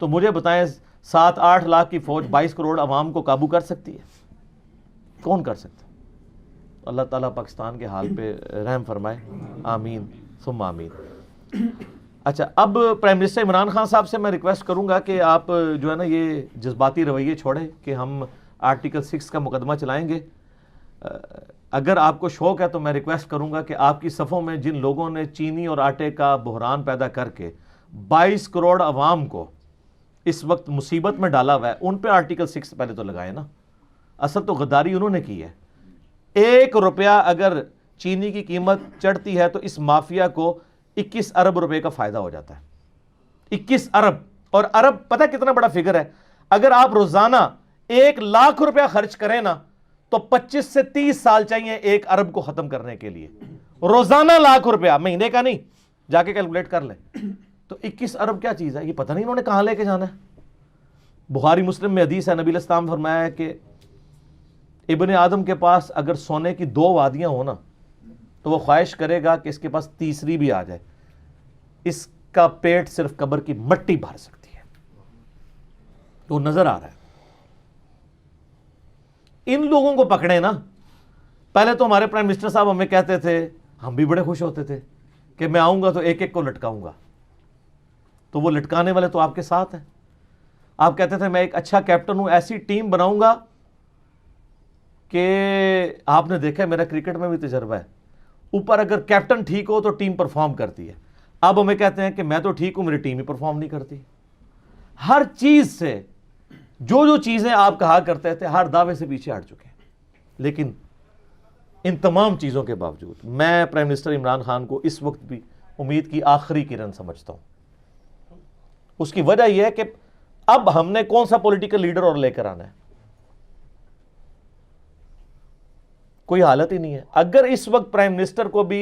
تو مجھے بتائیں 7-8 لاکھ کی فوج 22 کروڑ عوام کو قابو کر سکتی ہے؟ کون کر سکتا؟ اللہ تعالیٰ پاکستان کے حال پہ رحم فرمائے, آمین ثم آمین. اچھا, اب پرائم منسٹر عمران خان صاحب سے میں ریکویسٹ کروں گا کہ آپ جو ہے نا یہ جذباتی رویے چھوڑیں کہ ہم آرٹیکل 6 کا مقدمہ چلائیں گے. اگر آپ کو شوق ہے تو میں ریکویسٹ کروں گا کہ آپ کی صفوں میں جن لوگوں نے چینی اور آٹے کا بحران پیدا کر کے 22 کروڑ عوام کو اس وقت مصیبت میں ڈالا ہوا ہے, ان پہ آرٹیکل 6 پہلے تو لگائے نا. اصل تو غداری انہوں نے کی ہے. 1 روپیہ اگر چینی کی قیمت چڑھتی ہے تو اس مافیا کو 21 ارب روپے کا فائدہ ہو جاتا ہے. 21 ارب, اور ارب پتہ کتنا بڑا فگر ہے. اگر آپ روزانہ 1 لاکھ روپیہ خرچ کریں نا تو 25 سے 30 سال چاہیے 1 ارب کو ختم کرنے کے لیے. روزانہ 1 لاکھ روپیہ, مہینے کا نہیں, جا کے کیلکولیٹ کر لیں. تو 21 ارب کیا چیز ہے, یہ پتہ نہیں انہوں نے کہاں لے کے جانا ہے. بخاری مسلم میں حدیث ہے, نبی علیہ السلام فرمایا ہے کہ ابن آدم کے پاس اگر سونے کی 2 وادیاں ہوں نا تو وہ خواہش کرے گا کہ اس کے پاس تیسری بھی آ جائے. اس کا پیٹ صرف قبر کی مٹی بھر سکتی ہے. تو نظر آ رہا ہے. ان لوگوں کو پکڑے نا. پہلے تو ہمارے پرائم منسٹر صاحب ہمیں کہتے تھے, ہم بھی بڑے خوش ہوتے تھے کہ میں آؤں گا تو ایک ایک کو لٹکاؤں گا. تو وہ لٹکانے والے تو آپ کے ساتھ ہیں. آپ کہتے تھے میں ایک اچھا کیپٹن ہوں, ایسی ٹیم بناؤں گا کہ آپ نے دیکھا میرا کرکٹ میں بھی تجربہ ہے, اوپر اگر کیپٹن ٹھیک ہو تو ٹیم پرفارم کرتی ہے. اب ہمیں کہتے ہیں کہ میں تو ٹھیک ہوں, میری ٹیم ہی پرفارم نہیں کرتی. ہر چیز سے جو چیزیں آپ کہا کرتے تھے ہر دعوے سے پیچھے ہٹ چکے ہیں. لیکن ان تمام چیزوں کے باوجود میں پرائم منسٹر عمران خان کو اس وقت بھی امید کی آخری کرن سمجھتا ہوں. اس کی وجہ یہ ہے کہ اب ہم نے کون سا پولیٹیکل لیڈر اور لے کر آنا ہے, کوئی حالت ہی نہیں ہے. اگر اس وقت پرائم منسٹر کو بھی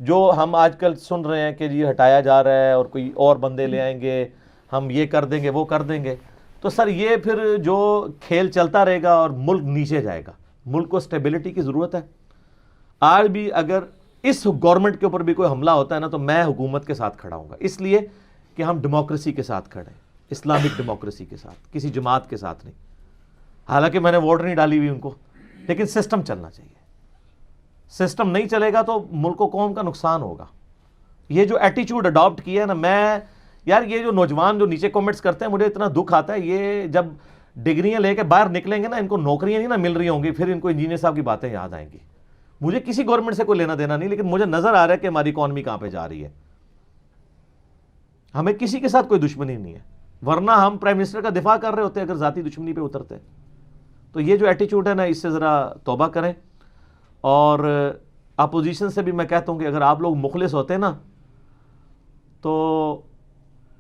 جو ہم آج کل سن رہے ہیں کہ یہ ہٹایا جا رہا ہے اور کوئی اور بندے لے آئیں گے, ہم یہ کر دیں گے وہ کر دیں گے, تو سر یہ پھر جو کھیل چلتا رہے گا اور ملک نیچے جائے گا. ملک کو اسٹیبلٹی کی ضرورت ہے. آج بھی اگر اس گورنمنٹ کے اوپر بھی کوئی حملہ ہوتا ہے نا تو میں حکومت کے ساتھ کھڑا ہوں گا, اس لیے کہ ہم ڈیموکریسی کے ساتھ کھڑے ہیں, اسلامک ڈیموکریسی کے ساتھ, کسی جماعت کے ساتھ نہیں. حالانکہ میں نے ووٹ نہیں ڈالی ہوئی ان کو, لیکن سسٹم چلنا چاہیے. سسٹم نہیں چلے گا تو ملک و قوم کا نقصان ہوگا. یہ جو ایٹیچیوڈ اڈاپٹ کیا ہے نا, میں یار یہ جو نوجوان جو نیچے کمنٹس کرتے ہیں مجھے اتنا دکھ آتا ہے. یہ جب ڈگریاں لے کے باہر نکلیں گے نا, ان کو نوکریاں نہیں نا مل رہی ہوں گی, پھر ان کو انجینئر صاحب کی باتیں یاد آئیں گی. مجھے کسی گورنمنٹ سے کوئی لینا دینا نہیں, لیکن مجھے نظر آ رہا ہے کہ ہماری اکانومی کہاں پہ جا رہی ہے. ہمیں کسی کے ساتھ کوئی دشمنی نہیں ہے, ورنہ ہم پرائم منسٹر کا دفاع کر رہے ہوتے اگر ذاتی دشمنی پہ اترتے. تو یہ جو ایٹیچیوڈ ہے نا, اس سے ذرا توبہ کریں. اور اپوزیشن سے بھی میں کہتا ہوں کہ اگر آپ لوگ مخلص ہوتے نا, تو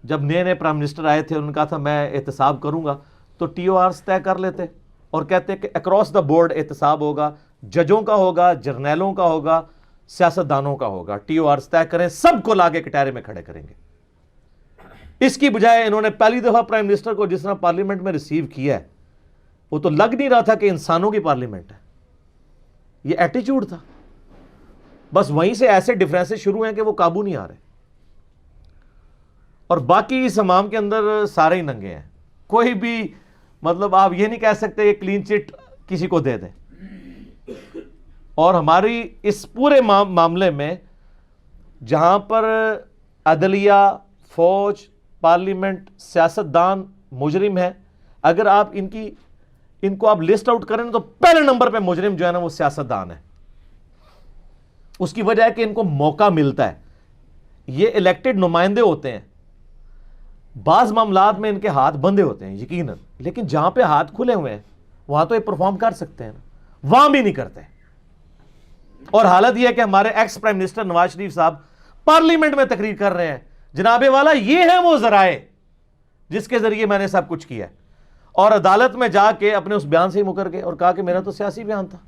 جب نئے نئے پرائم منسٹر آئے تھے انہوں نے کہا تھا میں احتساب کروں گا, تو ٹی او آرز طے کر لیتے اور کہتے کہ اکراس دا بورڈ احتساب ہوگا, ججوں کا ہوگا, جرنیلوں کا ہوگا, سیاستدانوں کا ہوگا. ٹی او آرز طے کریں, سب کو لا کے کٹہرے میں کھڑے کریں گے. اس کی بجائے انہوں نے پہلی دفعہ پرائم منسٹر کو جس طرح پارلیمنٹ میں ریسیو کیا ہے, وہ تو لگ نہیں رہا تھا کہ انسانوں کی پارلیمنٹ ہے. یہ ایٹیچیوڈ تھا. بس وہیں سے ایسے ڈفرینسز شروع ہیں کہ وہ قابو نہیں آ رہے. اور باقی اس حمام کے اندر سارے ہی ننگے ہیں. کوئی بھی مطلب آپ یہ نہیں کہہ سکتے یہ کلین چٹ کسی کو دے دیں. اور ہماری اس پورے معاملے میں جہاں پر عدلیہ, فوج, پارلیمنٹ, سیاستدان مجرم ہے, اگر آپ ان کو آپ لسٹ آؤٹ کریں تو پہلے نمبر پہ مجرم جو ہے نا وہ سیاستدان ہے. اس کی وجہ ہے کہ ان کو موقع ملتا ہے. یہ الیکٹڈ نمائندے ہوتے ہیں, بعض معاملات میں ان کے ہاتھ بندھے ہوتے ہیں یقیناً, لیکن جہاں پہ ہاتھ کھلے ہوئے ہیں وہاں تو یہ پرفارم کر سکتے ہیں نا, وہاں بھی نہیں کرتے. اور حالت یہ ہے کہ ہمارے ex prime minister Nawaz Sharif صاحب پارلیمنٹ میں تقریر کر رہے ہیں, جناب والا یہ ہیں وہ ذرائع جس کے ذریعے میں نے سب کچھ کیا ہے. اور عدالت میں جا کے اپنے اس بیان سے ہی مکر گئے اور کہا کہ میرا تو سیاسی بیان تھا.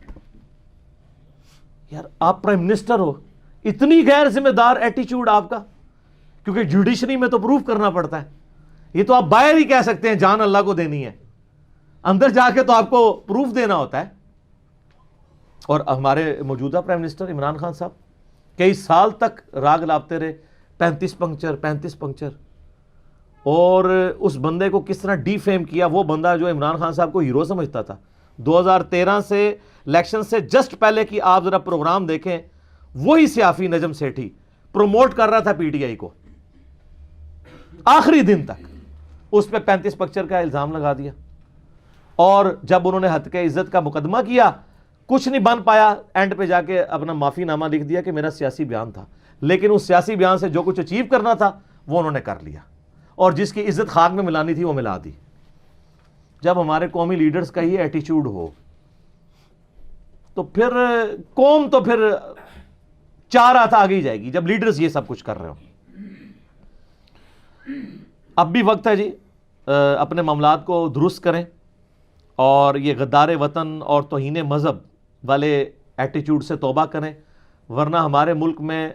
یار آپ پرائم منسٹر ہو, اتنی غیر ذمہ دار ایٹیچیوڈ آپ کا, کیونکہ جوڈیشری میں تو پروف کرنا پڑتا ہے. یہ تو آپ باہر ہی کہہ سکتے ہیں جان اللہ کو دینی ہے, اندر جا کے تو آپ کو پروف دینا ہوتا ہے. اور ہمارے موجودہ پرائم منسٹر عمران خان صاحب کئی سال تک راگ لاپتے رہے, 35 پنکچر, اور اس بندے کو کس طرح ڈی فیم کیا. وہ بندہ جو عمران خان صاحب کو ہیرو سمجھتا تھا. 2013 سے الیکشن سے جسٹ پہلے کی آپ ذرا پروگرام دیکھیں, وہی سیافی نجم سیٹھی پروموٹ کر رہا تھا پی ٹی آئی کو, آخری دن تک اس پہ 35 پنکچر کا الزام لگا دیا. اور جب انہوں نے ہتک عزت کا مقدمہ کیا, کچھ نہیں بن پایا, اینڈ پہ جا کے اپنا معافی نامہ لکھ دیا کہ میرا سیاسی بیان تھا. لیکن اس سیاسی بیان سے جو کچھ اچیو کرنا تھا وہ انہوں نے کر لیا, اور جس کی عزت خاک میں ملانی تھی وہ ملا دی. جب ہمارے قومی لیڈرز کا یہ ایٹیچیوڈ ہو تو پھر قوم تو پھر چار ہاتھ آگے ہی جائے گی, جب لیڈرز یہ سب کچھ کر رہے ہوں. اب بھی وقت ہے جی, اپنے معاملات کو درست کریں اور یہ غدار وطن اور توہین مذہب والے ایٹیچیوڈ سے توبہ کریں, ورنہ ہمارے ملک میں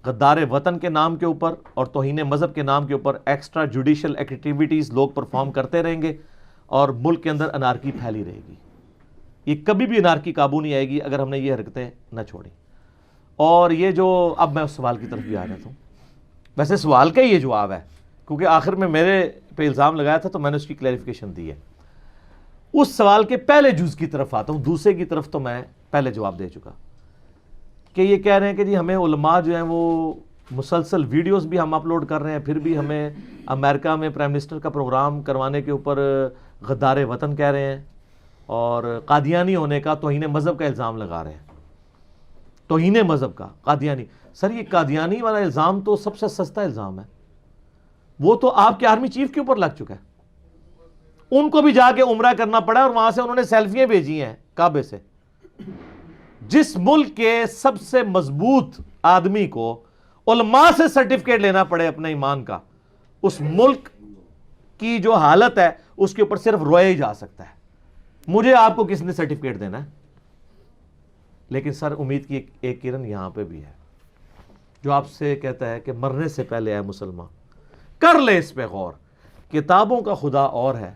غدار وطن کے نام کے اوپر اور توہین مذہب کے نام کے اوپر ایکسٹرا جوڈیشل ایکٹیویٹیز لوگ پرفارم کرتے رہیں گے اور ملک کے اندر انارکی پھیلی رہے گی. یہ کبھی بھی انارکی قابو نہیں آئے گی اگر ہم نے یہ حرکتیں نہ چھوڑیں. اور یہ جو اب میں اس سوال کی طرف بھی آ جاتا ہوں, ویسے سوال کا ہی یہ جواب ہے کیونکہ آخر میں میرے پہ الزام لگایا تھا تو میں نے اس کی کلیریفیکیشن دی ہے. اس سوال کے پہلے جز کی طرف آتا ہوں, دوسرے کی طرف تو میں پہلے جواب دے چکا کہ یہ کہہ رہے ہیں کہ جی ہمیں علماء جو ہیں وہ مسلسل ویڈیوز بھی ہم اپلوڈ کر رہے ہیں, پھر بھی ہمیں امریکہ میں پرائم منسٹر کا پروگرام کروانے کے اوپر غدار وطن کہہ رہے ہیں اور قادیانی ہونے کا, توہین مذہب کا الزام لگا رہے ہیں. توہین مذہب کا قادیانی, سر یہ قادیانی والا الزام تو سب سے سستا الزام ہے, وہ تو آپ کے آرمی چیف کے اوپر لگ چکا ہے. ان کو بھی جا کے عمرہ کرنا پڑا اور وہاں سے انہوں نے سیلفیاں بھیجی ہیں کعبے سے. جس ملک کے سب سے مضبوط آدمی کو علماء سے سرٹیفکیٹ لینا پڑے اپنے ایمان کا, اس ملک کی جو حالت ہے اس کے اوپر صرف رویا ہی جا سکتا ہے. مجھے آپ کو کس نے سرٹیفکیٹ دینا ہے؟ لیکن سر امید کی ایک کرن یہاں پہ بھی ہے. جو آپ سے کہتا ہے کہ مرنے سے پہلے اے مسلمان کر لے اس پہ غور. کتابوں کا خدا اور ہے،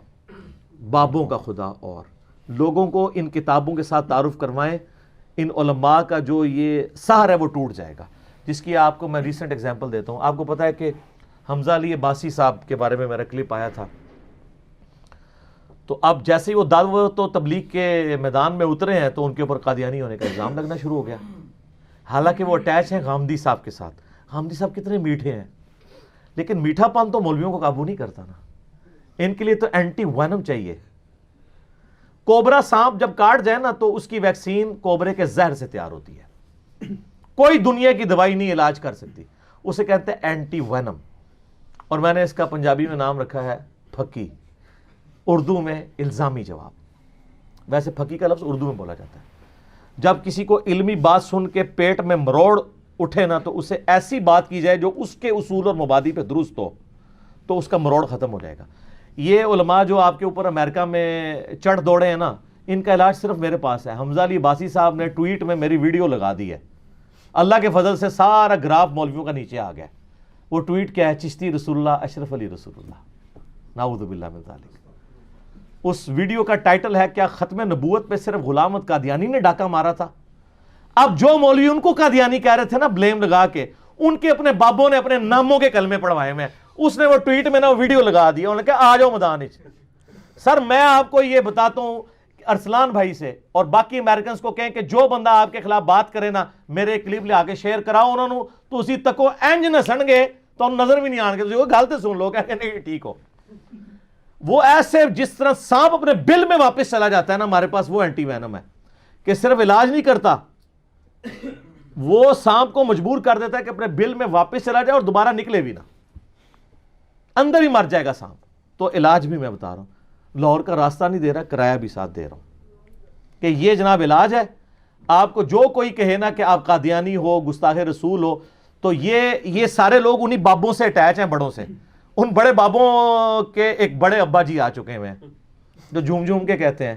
بابوں کا خدا اور. لوگوں کو ان کتابوں کے ساتھ تعارف کروائیں، ان علماء کا جو یہ سحر ہے وہ ٹوٹ جائے گا. جس کی آپ کو میں ریسنٹ ایگزامپل دیتا ہوں. آپ کو پتا ہے کہ حمزہ علی عباسی صاحب کے بارے میں میرا کلپ آیا تھا. تو اب جیسے ہی وہ دعوت و تبلیغ کے میدان میں اترے ہیں تو ان کے اوپر قادیانی ہونے کا الزام لگنا شروع ہو گیا. حالانکہ وہ اٹیچ ہیں غامدی صاحب کے ساتھ. غامدی صاحب کتنے میٹھے ہیں، لیکن میٹھا پان تو مولویوں کو قابو نہیں کرتا نا. ان کے لیے تو اینٹی وینم چاہیے. کوبرا سانپ جب کاٹ جائے نا تو اس کی ویکسین کوبرے کے زہر سے تیار ہوتی ہے. کوئی دنیا کی دوائی نہیں علاج کر سکتی. اسے کہتے ہیں اینٹی وینم. اور میں نے اس کا پنجابی میں نام رکھا ہے پھکی، اردو میں الزامی جواب. ویسے پھکی کا لفظ اردو میں بولا جاتا ہے. جب کسی کو علمی بات سن کے پیٹ میں مروڑ اٹھے نا تو اسے ایسی بات کی جائے جو اس کے اصول اور مبادی پہ درست ہو تو اس کا مروڑ ختم ہو جائے گا. یہ علماء جو آپ کے اوپر امریکہ میں چڑھ دوڑے ہیں نا، ان کا علاج صرف میرے پاس ہے. حمزہ علی عباسی صاحب نے ٹویٹ میں میری ویڈیو لگا دی ہے. اللہ کے فضل سے سارا گراف مولویوں کا نیچے آ گیا. وہ ٹویٹ کیا ہے؟ چشتی رسول اللہ، اشرف علی رسول اللہ، نعوذ باللہ من ذالک. اس ویڈیو کا ٹائٹل ہے کیا ختم نبوت پہ صرف غلام احمد قادیانی نے ڈاکہ مارا تھا؟ اب جو مولوی ان کو قادیانی کہہ رہے تھے نا بلیم لگا کے، ان کے اپنے بابوں نے اپنے ناموں کے کلمے پڑھوائے میں. اس نے وہ ٹویٹ میں نا ویڈیو لگا دیا. انہوں نے کہا آ جاؤ میدان وچ. سر میں آپ کو یہ بتاتا ہوں ارسلان بھائی سے اور باقی امریکنز کو کہیں کہ جو بندہ آپ کے خلاف بات کرے نا میرے کلپ لے آ کے شیئر کراؤ انہوں نے تو اسی تکو اینج نسن گے تو نظر بھی نہیں آن گے. تو گل تو سن لو کہ نہیں ٹھیک ہو. وہ ایسے جس طرح سانپ اپنے بل میں واپس چلا جاتا ہے نا، ہمارے پاس وہ اینٹی وینم ہے کہ صرف علاج نہیں کرتا، وہ سانپ کو مجبور کر دیتا ہے کہ اپنے بل میں واپس چلا جائے اور دوبارہ نکلے بھی نہ، اندر ہی مر جائے گا سانپ. تو علاج بھی میں بتا رہا ہوں، لاہور کا راستہ نہیں دے رہا، کرایہ بھی ساتھ دے رہا ہوں کہ یہ جناب علاج ہے. آپ کو جو کوئی کہے نا کہ آپ قادیانی ہو، گستاخ رسول ہو، تو یہ سارے لوگ انہی بابوں سے اٹیچ ہیں، بڑوں سے. ان بڑے بابوں کے ایک بڑے ابا جی آ چکے ہیں جو جھوم جھوم کے کہتے ہیں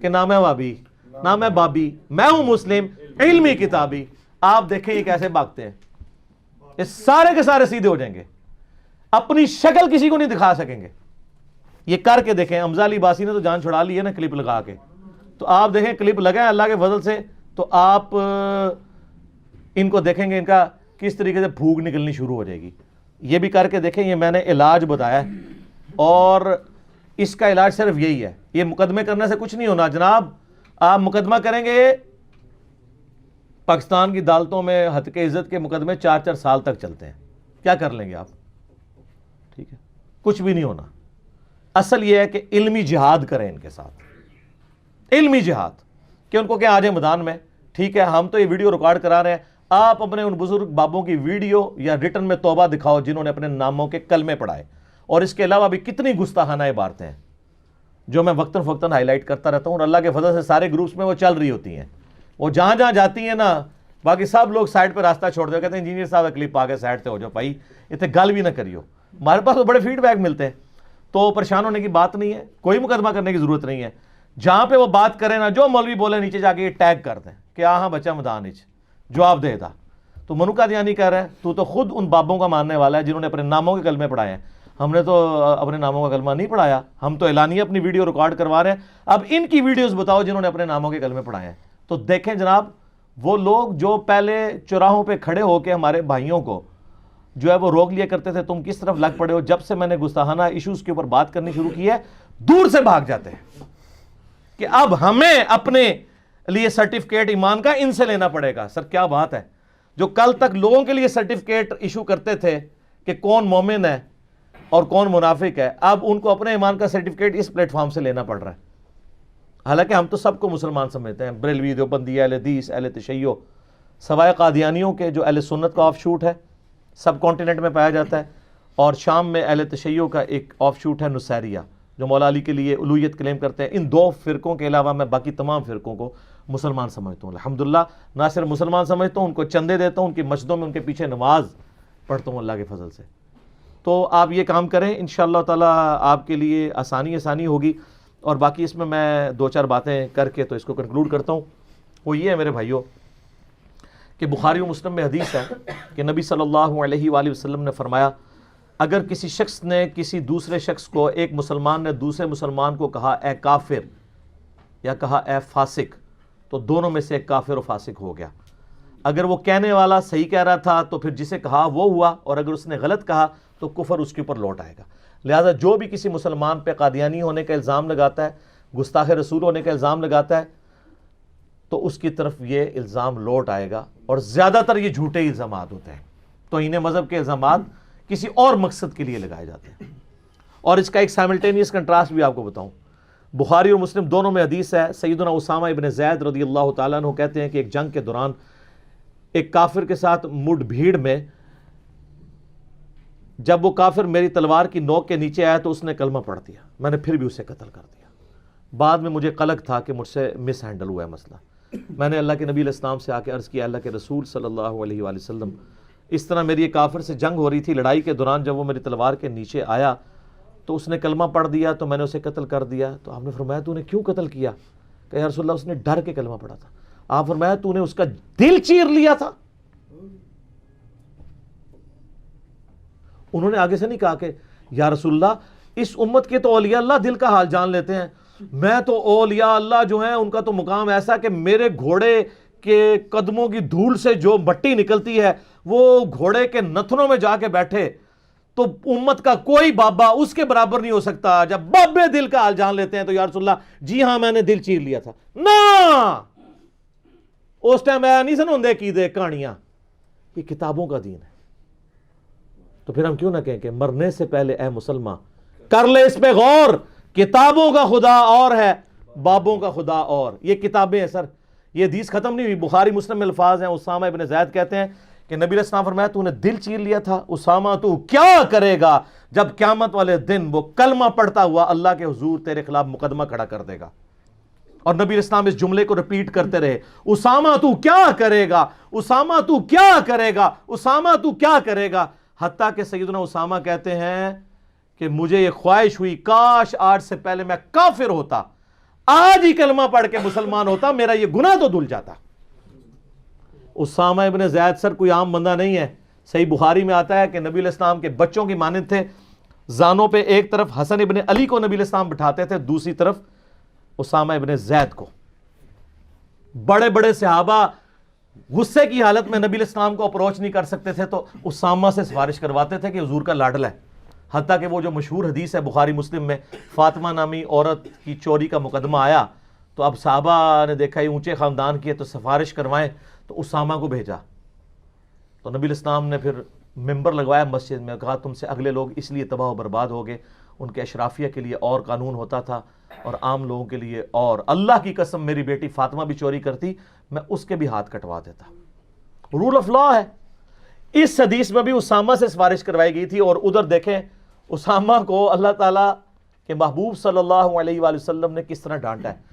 کہ نہ میں بابی، نہ میں بابی، میں ہوں مسلم علمی کتابی. آپ دیکھیں یہ کیسے بھاگتے ہیں. یہ سارے کے سارے سیدھے ہو جائیں گے، اپنی شکل کسی کو نہیں دکھا سکیں گے. یہ کر کے دیکھیں. حمزہ علی عباسی نے تو جان چھڑا لی ہے نا کلپ لگا کے. تو آپ دیکھیں کلپ لگائیں اللہ کے فضل سے تو آپ ان کو دیکھیں گے ان کا کس طریقے سے پھوک نکلنی شروع ہو جائے گی. یہ بھی کر کے دیکھیں. یہ میں نے علاج بتایا ہے اور اس کا علاج صرف یہی ہے. یہ مقدمے کرنے سے کچھ نہیں ہونا جناب. آپ مقدمہ کریں گے، پاکستان کی عدالتوں میں ہتک عزت کے مقدمے 4-4 سال تک چلتے ہیں. کیا کر لیں گے آپ؟ ٹھیک ہے، کچھ بھی نہیں ہونا. اصل یہ ہے کہ علمی جہاد کریں ان کے ساتھ، علمی جہاد کہ ان کو کیا آ جائے میدان میں. ٹھیک ہے، ہم تو یہ ویڈیو ریکارڈ کرا رہے ہیں. آپ اپنے ان بزرگ بابوں کی ویڈیو یا ریٹن میں توبہ دکھاؤ جنہوں نے اپنے ناموں کے کلمے پڑھائے. اور اس کے علاوہ بھی کتنی گستاخانہ عبارتیں ہیں جو میں وقتاً فوقتاً ہائی لائٹ کرتا رہتا ہوں اور اللہ کے فضل سے سارے گروپس میں وہ چل رہی ہوتی ہیں. وہ جہاں جہاں جاتی ہیں نا باقی سب لوگ سائڈ پہ راستہ چھوڑ دے کہتے ہیں انجینئر صاحب کلپ آ کے سائڈ سے ہو جاؤ بھائی، اتنے گل بھی نہ کریو. ہمارے پاس تو بڑے فیڈ بیک ملتے ہیں. تو پریشان ہونے کی بات نہیں ہے، کوئی مقدمہ کرنے کی ضرورت نہیں ہے. جہاں پہ وہ بات کریں نا جو مولوی بولے نیچے جا کے یہ ٹیگ کر دیں کہ ہاں بچہ میدان وچ جواب دے دا. تو منو قادیانی کہہ رہے ہیں تو خود ان بابوں کا ماننے والا ہے جنہوں نے اپنے ناموں کے کلمے پڑھائے ہیں. ہم نے تو اپنے ناموں کا کلمہ نہیں پڑھایا، ہم تو اعلانیہ اپنی ویڈیو ریکارڈ کروا رہے ہیں. اب ان کی ویڈیوز بتاؤ جنہوں نے اپنے ناموں کے کلمے پڑھائے ہیں. تو دیکھیں جناب، وہ لوگ جو پہلے چوراہوں پہ کھڑے ہو کے ہمارے بھائیوں کو جو ہے وہ روک لیا کرتے تھے تم کس طرف لگ پڑے ہو، جب سے میں نے گستاخانہ ایشوز کے اوپر بات کرنی شروع کی ہے دور سے بھاگ جاتے ہیں کہ اب ہمیں اپنے لیے سرٹیفکیٹ ایمان کا ان سے لینا پڑے گا. سر کیا بات ہے، جو کل تک لوگوں کے لیے سرٹیفکیٹ ایشو کرتے تھے کہ کون مومن ہے اور کون منافق ہے، اب ان کو اپنے ایمان کا سرٹیفکیٹ اس پلیٹ فارم سے لینا پڑ رہا ہے. حالانکہ ہم تو سب کو مسلمان سمجھتے ہیں، بریلوی، دیوبندی، اہل حدیث، اہل تشیع، سوائے قادیانیوں کے جو اہل سنت کا آف شوٹ ہے سب کانٹیننٹ میں پایا جاتا ہے، اور شام میں اہل تشیع کا ایک آف شوٹ ہے نصیریہ جو مولا علی کے لیے الوہیت کلیم کرتے ہیں. ان 2 فرقوں کے علاوہ میں باقی تمام فرقوں کو مسلمان سمجھتا ہوں. الحمدللہ نہ صرف مسلمان سمجھتا ہوں، ان کو چندے دیتا ہوں، ان کی مسجدوں میں ان کے پیچھے نماز پڑھتا ہوں اللہ کے فضل سے. تو آپ یہ کام کریں، انشاءاللہ تعالی آپ کے لیے آسانی ہوگی. اور باقی اس میں 2-4 باتیں کر کے تو اس کو کنکلوڈ کرتا ہوں. وہ یہ ہے میرے بھائیوں کہ بخاری و مسلم میں حدیث ہے کہ نبی صلی اللہ علیہ وآلہ وسلم نے فرمایا اگر کسی شخص نے کسی دوسرے شخص کو، ایک مسلمان نے دوسرے مسلمان کو کہا اے کافر یا کہا اے فاسق، تو دونوں میں سے ایک کافر و فاسق ہو گیا۔ اگر وہ کہنے والا صحیح کہہ رہا تھا تو پھر جسے کہا وہ ہوا، اور اگر اس نے غلط کہا تو کفر اس کے اوپر لوٹ آئے گا۔ لہذا جو بھی کسی مسلمان پہ قادیانی ہونے کا الزام لگاتا ہے، گستاخ رسول ہونے کا الزام لگاتا ہے، تو اس کی طرف یہ الزام لوٹ آئے گا، اور زیادہ تر یہ جھوٹے الزامات ہوتے ہیں۔ توہین مذہب کے الزامات کسی اور مقصد کے لیے لگائے جاتے ہیں۔ اور اس کا ایک سائملٹینیس کنٹراسٹ بھی آپ کو بتاؤں، بخاری اور مسلم دونوں میں حدیث ہے، سیدنا اسامہ ابن زید رضی اللہ تعالیٰ عنہ کہتے ہیں کہ ایک جنگ کے دوران ایک کافر کے ساتھ مڈ بھیڑ میں جب وہ کافر میری تلوار کی نوک کے نیچے آیا تو اس نے کلمہ پڑھ دیا، میں نے پھر بھی اسے قتل کر دیا۔ بعد میں مجھے قلق تھا کہ مجھ سے مس ہینڈل ہوا ہے مسئلہ، میں نے اللہ کے نبی علیہ السلام سے آ کے عرض کیا اللہ کے رسول صلی اللہ علیہ وآلہ وسلم، اس طرح میری ایک کافر سے جنگ ہو رہی تھی، لڑائی کے دوران جب وہ میری تلوار کے نیچے آیا تو اس نے کلمہ پڑھ دیا تو میں نے اسے قتل کر دیا۔ تو آپ نے فرمایا تو نے کیوں قتل کیا؟ کہ یا رسول اللہ اس نے ڈر کے کلمہ پڑھا تھا۔ آپ فرمایا تو نے اس کا دل چیر لیا تھا؟ انہوں نے آگے سے نہیں کہا کہ یا رسول اللہ اس امت کے تو اولیاء اللہ دل کا حال جان لیتے ہیں، میں تو اولیاء اللہ جو ہیں ان کا تو مقام ایسا کہ میرے گھوڑے کے قدموں کی دھول سے جو مٹی نکلتی ہے وہ گھوڑے کے نتنوں میں جا کے بیٹھے تو امت کا کوئی بابا اس کے برابر نہیں ہو سکتا۔ جب بابے دل کا حال جان لیتے ہیں تو یا رسول اللہ جی ہاں میں نے دل چیر لیا تھا۔ نا اس ٹائم میں نہیں سنوندے کی دے کہانیاں، یہ کتابوں کا دین ہے۔ تو پھر ہم کیوں نہ کہیں کہ مرنے سے پہلے اے مسلمان کر لے اس پہ غور، کتابوں کا خدا اور ہے، بابوں کا خدا اور۔ یہ کتابیں ہیں سر، یہ حدیث ختم نہیں ہوئی، بخاری مسلم میں الفاظ ہیں۔ اسامہ ابن زید کہتے ہیں کہ نبی علیہ السلام فرمایا تو نے دل چیر لیا تھا، اسامہ تو کیا کرے گا جب قیامت والے دن وہ کلمہ پڑھتا ہوا اللہ کے حضور تیرے خلاف مقدمہ کھڑا کر دے گا۔ اور نبی علیہ السلام اس جملے کو ریپیٹ کرتے رہے، اسامہ تو کیا کرے گا، اسامہ تو کیا کرے گا، اسامہ تو کیا کرے گا، حتیٰ کہ سیدنا اسامہ کہتے ہیں کہ مجھے یہ خواہش ہوئی کاش آج سے پہلے میں کافر ہوتا، آج ہی کلمہ پڑھ کے مسلمان ہوتا، میرا یہ گناہ تو دھل جاتا۔ اسامہ ابن زید سر کوئی عام بندہ نہیں ہے، صحیح بخاری میں آتا ہے کہ نبی علیہ السلام کے بچوں کی مانند تھے، زانوں پہ ایک طرف حسن ابن علی کو نبی علیہ السلام بٹھاتے تھے، دوسری طرف اسامہ ابن زید کو۔ بڑے بڑے صحابہ غصے کی حالت میں نبی علیہ السلام کو اپروچ نہیں کر سکتے تھے تو اسامہ سے سفارش کرواتے تھے کہ حضور کا لاڈلا ہے۔ حتیٰ کہ وہ جو مشہور حدیث ہے بخاری مسلم میں، فاطمہ نامی عورت کی چوری کا مقدمہ آیا تو اب صحابہ نے دیکھا یہ اونچے خاندان کی ہے تو سفارش کروائیں، تو اسامہ کو بھیجا۔ تو نبی علیہ السلام نے پھر ممبر لگوایا مسجد میں، کہا تم سے اگلے لوگ اس لیے تباہ و برباد ہو گئے، ان کے اشرافیہ کے لیے اور قانون ہوتا تھا اور عام لوگوں کے لیے اور، اللہ کی قسم میری بیٹی فاطمہ بھی چوری کرتی میں اس کے بھی ہاتھ کٹوا دیتا۔ رول آف لا ہے۔ اس حدیث میں بھی اسامہ سے سفارش کروائی گئی تھی، اور ادھر دیکھیں اسامہ کو اللہ تعالیٰ کے محبوب صلی اللہ علیہ وآلہ وسلم نے کس طرح ڈانٹا ہے۔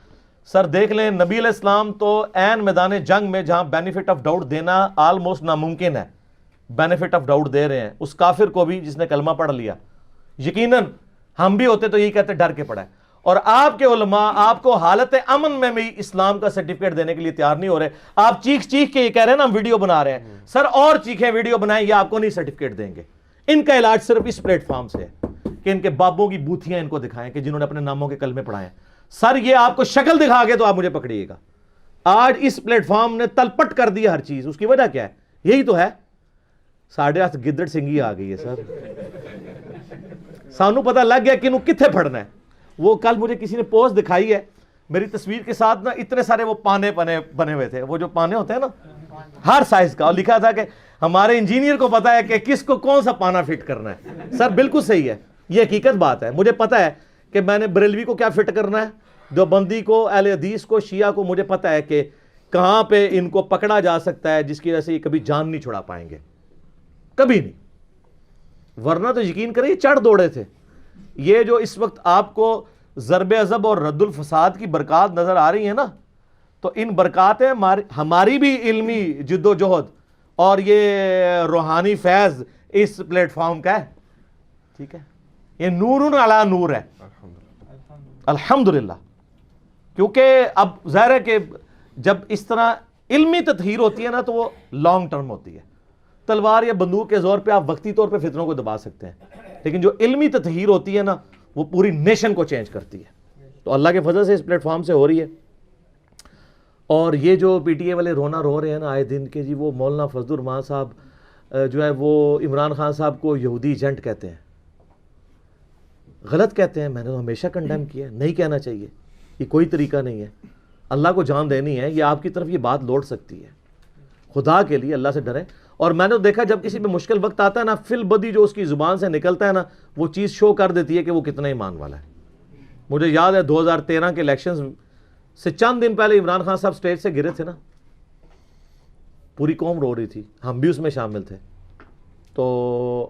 سر دیکھ لیں نبی علیہ السلام تو عین میدان جنگ میں جہاں بینیفٹ آف ڈاؤٹ دینا آلموسٹ ناممکن ہے، بینیفٹ آف ڈاؤٹ دے رہے ہیں اس کافر کو بھی جس نے کلمہ پڑھ لیا۔ یقیناً ہم بھی ہوتے تو یہی کہتے ڈر کے پڑا ہے، اور آپ کے علماء آپ کو حالت امن میں بھی اسلام کا سرٹیفکیٹ دینے کے لیے تیار نہیں ہو رہے۔ آپ چیخ چیخ کے یہ کہہ رہے ہیں نا ہم ویڈیو بنا رہے ہیں، سر اور چیخیں ویڈیو بنائیں، یہ آپ کو نہیں سرٹیفکیٹ دیں گے۔ ان کا علاج صرف اس پلیٹ فارم سے ہے کہ ان کے بابوں کی بوتھیاں ان کو دکھائیں کہ جنہوں نے اپنے ناموں کے کلمے پڑھائے ہیں۔ سر یہ آپ کو شکل دکھا کے تو آپ مجھے پکڑیے گا۔ آج اس پلیٹ فارم نے تلپٹ کر دیا ہر چیز، اس کی وجہ کیا ہے؟ یہی تو ہے، ساڑھے ہاتھ گدڑ سنگھی آ گئی ہے سر، سانو پتہ لگ گیا کہ انہوں کتنے پڑھنا ہے۔ وہ کل مجھے کسی نے پوسٹ دکھائی ہے میری تصویر کے ساتھ نا، اتنے سارے وہ پانے بنے ہوئے تھے، وہ جو پانے ہوتے ہیں نا ہر سائز کا، اور لکھا تھا کہ ہمارے انجینئر کو پتا ہے کہ کس کو کون سا پانا فٹ کرنا ہے۔ سر بالکل صحیح ہے، یہ حقیقت بات ہے، مجھے پتا ہے کہ میں نے بریلوی کو کیا فٹ کرنا ہے، دیوبندی کو، اہل حدیث کو، شیعہ کو، مجھے پتا ہے کہ کہاں پہ ان کو پکڑا جا سکتا ہے جس کی وجہ سے یہ کبھی جان نہیں چھڑا پائیں گے، کبھی نہیں۔ ورنہ تو یقین کریں یہ چڑھ دوڑے تھے۔ یہ جو اس وقت آپ کو ضرب عضب اور رد الفساد کی برکات نظر آ رہی ہیں نا، تو ان برکات ہماری بھی علمی جد و جہد اور یہ روحانی فیض اس پلیٹ فارم کا ہے، ٹھیک ہے، یہ نور علی نور ہے الحمدللہ۔ کیونکہ اب ظاہر ہے کہ جب اس طرح علمی تطہیر ہوتی ہے نا تو وہ لانگ ٹرم ہوتی ہے. تلوار یا بندوق کے زور پہ آپ وقتی طور پہ فتنوں کو دبا سکتے ہیں, لیکن جو علمی تطہیر ہوتی ہے نا وہ پوری نیشن کو چینج کرتی ہے. تو اللہ کے فضل سے اس پلیٹ فارم سے ہو رہی ہے. اور یہ جو پی ٹی اے والے رونا رو رہے ہیں نا آئے دن کے, جی وہ مولانا فضل الرحمان صاحب جو ہے وہ عمران خان صاحب کو یہودی ایجنٹ کہتے ہیں. غلط کہتے ہیں, میں نے تو ہمیشہ کنڈیم کیا ہے, نہیں کہنا چاہیے, یہ کوئی طریقہ نہیں ہے. اللہ کو جان دینی ہے, یہ آپ کی طرف یہ بات لوٹ سکتی ہے. خدا کے لیے اللہ سے ڈریں. اور میں نے دیکھا جب کسی پہ مشکل وقت آتا ہے نا, فی البدی جو اس کی زبان سے نکلتا ہے نا وہ چیز شو کر دیتی ہے کہ وہ کتنا ایمان والا ہے. مجھے یاد ہے 2013 کے الیکشنز سے چند دن پہلے عمران خان صاحب سٹیج سے گرے تھے نا, پوری قوم رو رہی تھی, ہم بھی اس میں شامل تھے. تو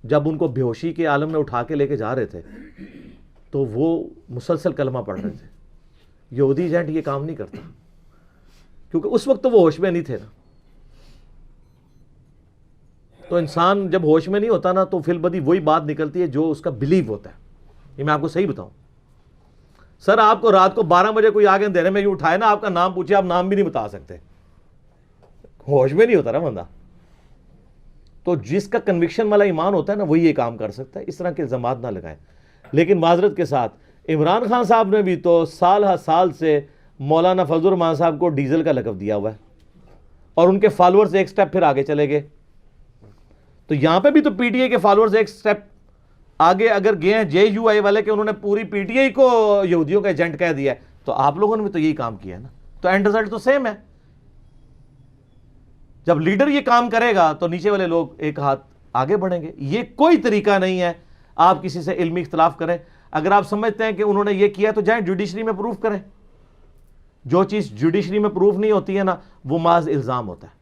جب ان کو بے ہوشی کے عالم میں اٹھا کے لے کے جا رہے تھے تو وہ مسلسل کلمہ پڑھ رہے تھے. یہودی ایجنٹ یہ کام نہیں کرتا, کیونکہ اس وقت تو وہ ہوش میں نہیں تھے نا. تو انسان جب ہوش میں نہیں ہوتا نا تو فی البدی وہی بات نکلتی ہے جو اس کا بلیو ہوتا ہے. یہ میں آپ کو صحیح بتاؤں, سر آپ کو رات کو 12 بجے کوئی آگے اندھیرے میں یوں اٹھائے نا, آپ کا نام پوچھے, آپ نام بھی نہیں بتا سکتے, ہوش میں نہیں ہوتا نا بندہ. تو جس کا کنوکشن والا ایمان ہوتا ہے نا وہی یہ کام کر سکتا ہے. اس طرح کے الزامات نہ لگائیں. لیکن معذرت کے ساتھ عمران خان صاحب نے بھی تو سال ہر سال سے مولانا فضل الرحمان صاحب کو ڈیزل کا لقب دیا ہوا ہے, اور ان کے فالورز ایک سٹیپ پھر آگے چلے گئے. تو یہاں پہ بھی تو پی ٹی اے کے فالورز ایک سٹیپ آگے اگر گئے ہیں جے یو آئی والے کہ انہوں نے پوری پی ٹی اے کو یہودیوں کا ایجنٹ کہہ دیا ہے, تو آپ لوگوں نے بھی تو یہی کام کیا ہے نا. تو اینڈ رزلٹ تو سیم ہے. جب لیڈر یہ کام کرے گا تو نیچے والے لوگ ایک ہاتھ آگے بڑھیں گے. یہ کوئی طریقہ نہیں ہے آپ کسی سے علمی اختلاف کریں. اگر آپ سمجھتے ہیں کہ انہوں نے یہ کیا تو جائیں جوڈیشری میں پروف کریں. جو چیز جوڈیشری میں پروف نہیں ہوتی ہے نا وہ محض الزام ہوتا ہے.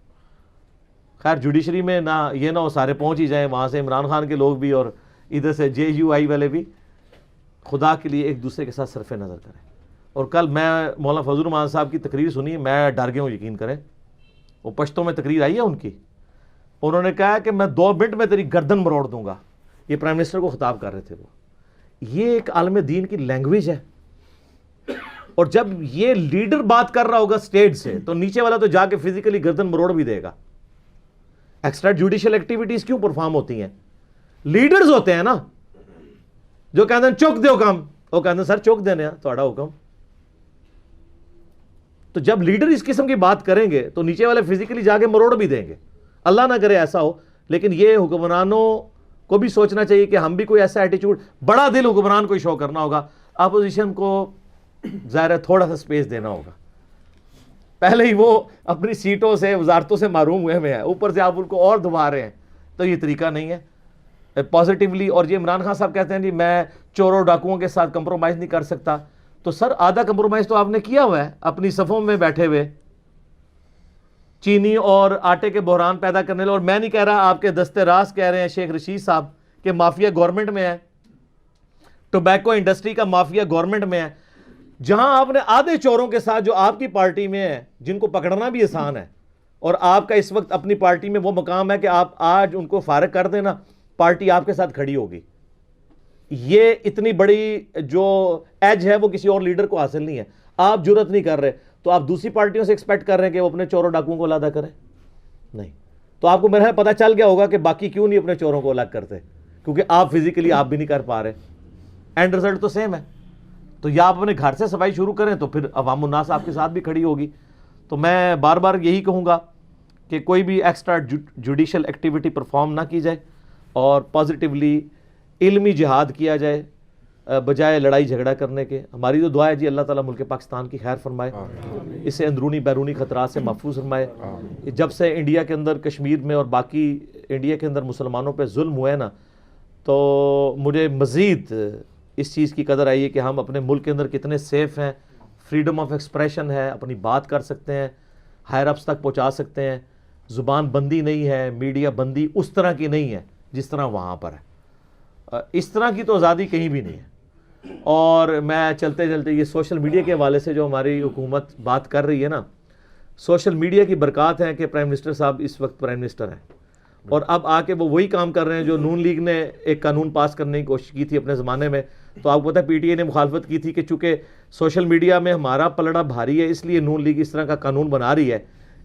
خیر جوڈیشری میں نہ یہ نہ وہ سارے پہنچ ہی جائیں, وہاں سے عمران خان کے لوگ بھی اور ادھر سے جے یو آئی والے بھی. خدا کے لیے ایک دوسرے کے ساتھ صرف نظر کریں. اور کل میں مولانا فضل الرحمان صاحب کی تقریر سنی, میں ڈر گیا ہوں, یقین کریں. وہ پشتوں میں تقریر آئی ہے ان کی, انہوں نے کہا کہ میں 2 منٹ میں تیری گردن مروڑ دوں گا. یہ پرائم منسٹر کو خطاب کر رہے تھے وہ. یہ ایک عالم دین کی لینگویج ہے. اور جب یہ لیڈر بات کر رہا ہوگا سٹیج سے تو نیچے والا تو جا کے فزیکلی گردن مروڑ بھی دے گا. ایکسٹرا جوڈیشل ایکٹیویٹیز کیوں پرفارم ہوتی ہیں؟ لیڈرز ہوتے ہیں نا جو کہتے ہیں چوک دیو کام, وہ کہتے ہیں سر چوک دینے تھوڑا حکم. تو جب لیڈر اس قسم کی بات کریں گے تو نیچے والے فزیکلی جا کے مروڑ بھی دیں گے. اللہ نہ کرے ایسا ہو, لیکن یہ حکمرانوں کو بھی سوچنا چاہیے کہ ہم بھی کوئی ایسا ایٹیچیوڈ, بڑا دل حکمران کو شو کرنا ہوگا. اپوزیشن کو ظاہر ہے تھوڑا سا سپیس دینا ہوگا. پہلے ہی وہ اپنی سیٹوں سے وزارتوں سے محروم ہوئے ہیں, اوپر سے آپ ان کو اور دبا رہے ہیں, تو یہ طریقہ نہیں ہے پازیٹیولی. اور یہ عمران خان صاحب کہتے ہیں جی میں چوروں ڈاکوؤں کے ساتھ کمپرومائز نہیں کر سکتا. تو سر آدھا کمپرومائز تو آپ نے کیا ہوا ہے اپنی صفوں میں بیٹھے ہوئے چینی اور آٹے کے بحران پیدا کرنے لے. اور میں نہیں کہہ رہا, آپ کے دستے راست کہہ رہے ہیں شیخ رشید صاحب کہ مافیا گورنمنٹ میں ہے, ٹوبیکو انڈسٹری کا مافیا گورنمنٹ میں ہے. جہاں آپ نے آدھے چوروں کے ساتھ جو آپ کی پارٹی میں ہیں جن کو پکڑنا بھی آسان ہے, اور آپ کا اس وقت اپنی پارٹی میں وہ مقام ہے کہ آپ آج ان کو فارغ کر دینا, پارٹی آپ کے ساتھ کھڑی ہوگی. یہ اتنی بڑی جو ایج ہے وہ کسی اور لیڈر کو حاصل نہیں ہے. آپ جرت نہیں کر رہے تو آپ دوسری پارٹیوں سے ایکسپیکٹ کر رہے ہیں کہ وہ اپنے چوروں ڈاکوؤں کو علیحدہ کریں؟ نہیں. تو آپ کو میرا پتہ چل گیا ہوگا کہ باقی کیوں نہیں اپنے چوروں کو الگ کرتے, کیونکہ آپ فزیکلی آپ بھی نہیں کر پا رہے. اینڈ رزلٹ تو سیم ہے. تو یا آپ اپنے گھر سے صفائی شروع کریں تو پھر عوام الناس آپ کے ساتھ بھی کھڑی ہوگی. تو میں بار بار یہی کہوں گا کہ کوئی بھی ایکسٹرا جوڈیشل ایکٹیویٹی پرفارم نہ کی جائے, اور پازیٹیولی علمی جہاد کیا جائے بجائے لڑائی جھگڑا کرنے کے. ہماری تو دعا ہے جی اللہ تعالیٰ ملک پاکستان کی خیر فرمائے, اس سے اندرونی بیرونی خطرات سے محفوظ فرمائے. جب سے انڈیا کے اندر کشمیر میں اور باقی انڈیا کے اندر مسلمانوں پہ ظلم ہوئے نا, تو مجھے مزید اس چیز کی قدر آئی ہے کہ ہم اپنے ملک کے اندر کتنے سیف ہیں, فریڈم آف ایکسپریشن ہے, اپنی بات کر سکتے ہیں, ہائر اپس تک پہنچا سکتے ہیں, زبان بندی نہیں ہے, میڈیا بندی اس طرح کی نہیں ہے جس طرح وہاں پر ہے. اس طرح کی تو آزادی کہیں بھی نہیں ہے. اور میں چلتے چلتے یہ سوشل میڈیا کے حوالے سے جو ہماری حکومت بات کر رہی ہے نا, سوشل میڈیا کی برکات ہیں کہ پرائم منسٹر صاحب اس وقت پرائم منسٹر ہیں, اور اب آ کے وہ وہی کام کر رہے ہیں جو نون لیگ نے ایک قانون پاس کرنے کی کوشش کی تھی اپنے زمانے میں, تو آپ کو پتہ ہے پی ٹی اے نے مخالفت کی تھی کہ چونکہ سوشل میڈیا میں ہمارا پلڑا بھاری ہے اس لیے نون لیگ اس طرح کا قانون بنا رہی ہے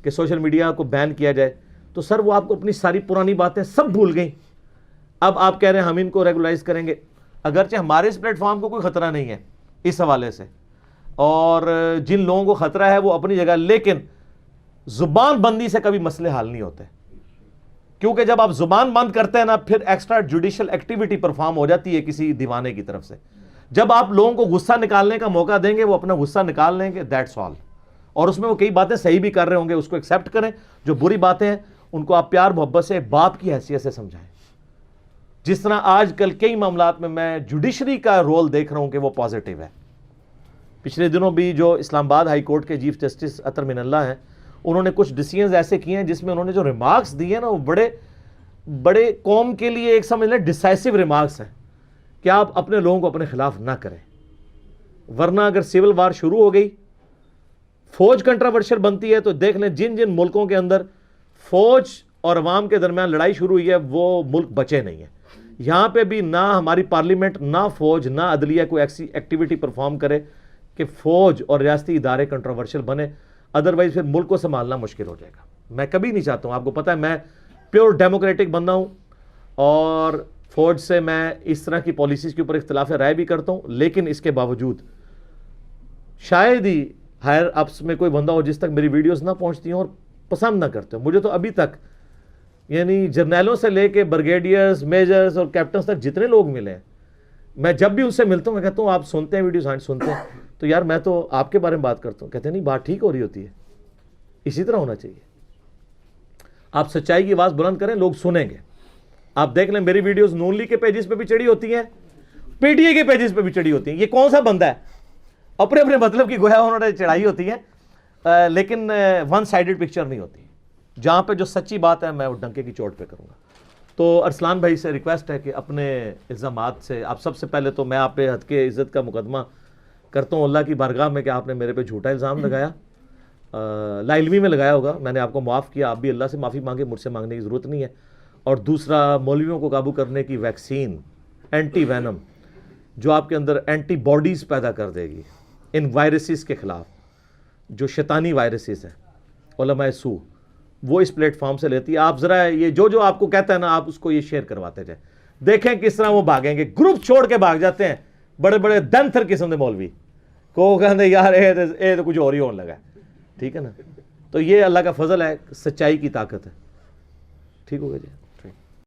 کہ سوشل میڈیا کو بین کیا جائے. تو سر وہ آپ کو اپنی ساری پرانی باتیں سب بھول گئیں. اب آپ کہہ رہے ہیں ہم ان کو ریگولائز کریں گے, اگرچہ ہمارے اس پلیٹ فارم کو کوئی خطرہ نہیں ہے اس حوالے سے, اور جن لوگوں کو خطرہ ہے وہ اپنی جگہ, لیکن زبان بندی سے کبھی مسئلے حل نہیں ہوتے, کیونکہ جب آپ زبان بند کرتے ہیں نا پھر ایکسٹرا جوڈیشل ایکٹیویٹی پرفارم ہو جاتی ہے کسی دیوانے کی طرف سے. جب آپ لوگوں کو غصہ نکالنے کا موقع دیں گے وہ اپنا غصہ نکال لیں گے, دیٹس آل. اور اس میں وہ کئی باتیں صحیح بھی کر رہے ہوں گے, اس کو ایکسیپٹ کریں. جو بری باتیں ہیں ان کو آپ پیار محبت سے باپ کی حیثیت سے سمجھائیں. جس طرح آج کل کئی معاملات میں جوڈیشری کا رول دیکھ رہا ہوں کہ وہ پازیٹیو ہے. پچھلے دنوں بھی جو اسلام آباد ہائی کورٹ کے چیف جسٹس عطر من اللہ ہیں, انہوں نے کچھ ڈیسیژنز ایسے کیے ہیں جس میں انہوں نے جو ریمارکس دیے ہیں نا وہ بڑے قوم کے لیے ایک سمجھ لیں ڈیسائسو ریمارکس ہیں کہ آپ اپنے لوگوں کو اپنے خلاف نہ کریں, ورنہ اگر سول وار شروع ہو گئی, فوج کنٹراورشل بنتی ہے, تو دیکھ لیں جن جن ملکوں کے اندر فوج اور عوام کے درمیان لڑائی شروع ہوئی ہے وہ ملک بچے نہیں ہیں. یہاں پہ بھی نہ ہماری پارلیمنٹ, نہ فوج, نہ عدلیہ کوئی ایسی ایکٹیویٹی پرفارم کرے کہ فوج اور ریاستی ادارے کنٹراورشل بنے, ادروائز پھر ملک کو سنبھالنا مشکل ہو جائے گا. میں کبھی نہیں چاہتا ہوں, آپ کو پتہ ہے میں پیور ڈیموکریٹک بندہ ہوں, اور فوج سے میں اس طرح کی پالیسیز کے اوپر اختلاف رائے بھی کرتا ہوں, لیکن اس کے باوجود شاید ہی ہائر اپس میں کوئی بندہ ہو جس تک میری ویڈیوز نہ پہنچتی ہوں اور پسند نہ کرتے ہوں. مجھے تو ابھی تک یعنی جرنیلوں سے لے کے برگیڈیئرز, میجرز اور کیپٹنز تک جتنے لوگ ملے ہیں, میں جب بھی ان سے ملتا ہوں میں کہتا ہوں آپ سنتے ہیں ویڈیوز؟ ہاں سنتے ہیں. تو یار میں تو آپ کے بارے میں بات کرتا ہوں. کہتے ہیں نہیں بات ٹھیک ہو رہی ہوتی ہے, اسی طرح ہونا چاہیے. آپ سچائی کی آواز بلند کریں, لوگ سنیں گے. آپ دیکھ لیں میری ویڈیوز نون لیگ کے پیجز پہ بھی چڑھی ہوتی ہیں, پی ٹی اے کے پیجز پہ بھی چڑھی ہوتی ہیں. یہ کون سا بندہ ہے, اپنے اپنے مطلب کی گویا انہوں نے چڑھائی ہوتی ہے, لیکن ون سائیڈڈ پکچر نہیں ہوتی. جہاں پہ جو سچی بات ہے میں وہ ڈنکے کی چوٹ پہ کروں گا. تو ارسلان بھائی سے ریکویسٹ ہے کہ اپنے الزامات سے, آپ سب سے پہلے تو میں آپ پہ حد کے عزت کا مقدمہ کرتا ہوں اللہ کی بارگاہ میں کہ آپ نے میرے پہ جھوٹا الزام لگایا, لا علمی میں لگایا ہوگا, میں نے آپ کو معاف کیا, آپ بھی اللہ سے معافی مانگے, مجھ سے مانگنے کی ضرورت نہیں ہے. اور دوسرا, مولویوں کو قابو کرنے کی ویکسین اینٹی وینم جو آپ کے اندر اینٹی باڈیز پیدا کر دے گی ان وائرسز کے خلاف, جو شیطانی وائرسز ہیں علماء سو, وہ اس پلیٹ فارم سے لیتی ہے. آپ ذرا یہ جو آپ کو کہتا ہے نا, آپ اس کو یہ شیئر کرواتے جائیں, دیکھیں کس طرح وہ بھاگیں گے. گروپ چھوڑ کے بھاگ جاتے ہیں بڑے بڑے دنتھر قسم کے مولوی کو, کہتے ہیں یار اے تو کچھ اور ہی ہونے لگا ہے. ٹھیک ہے نا, تو یہ اللہ کا فضل ہے, سچائی کی طاقت ہے. ٹھیک ہوگا جی.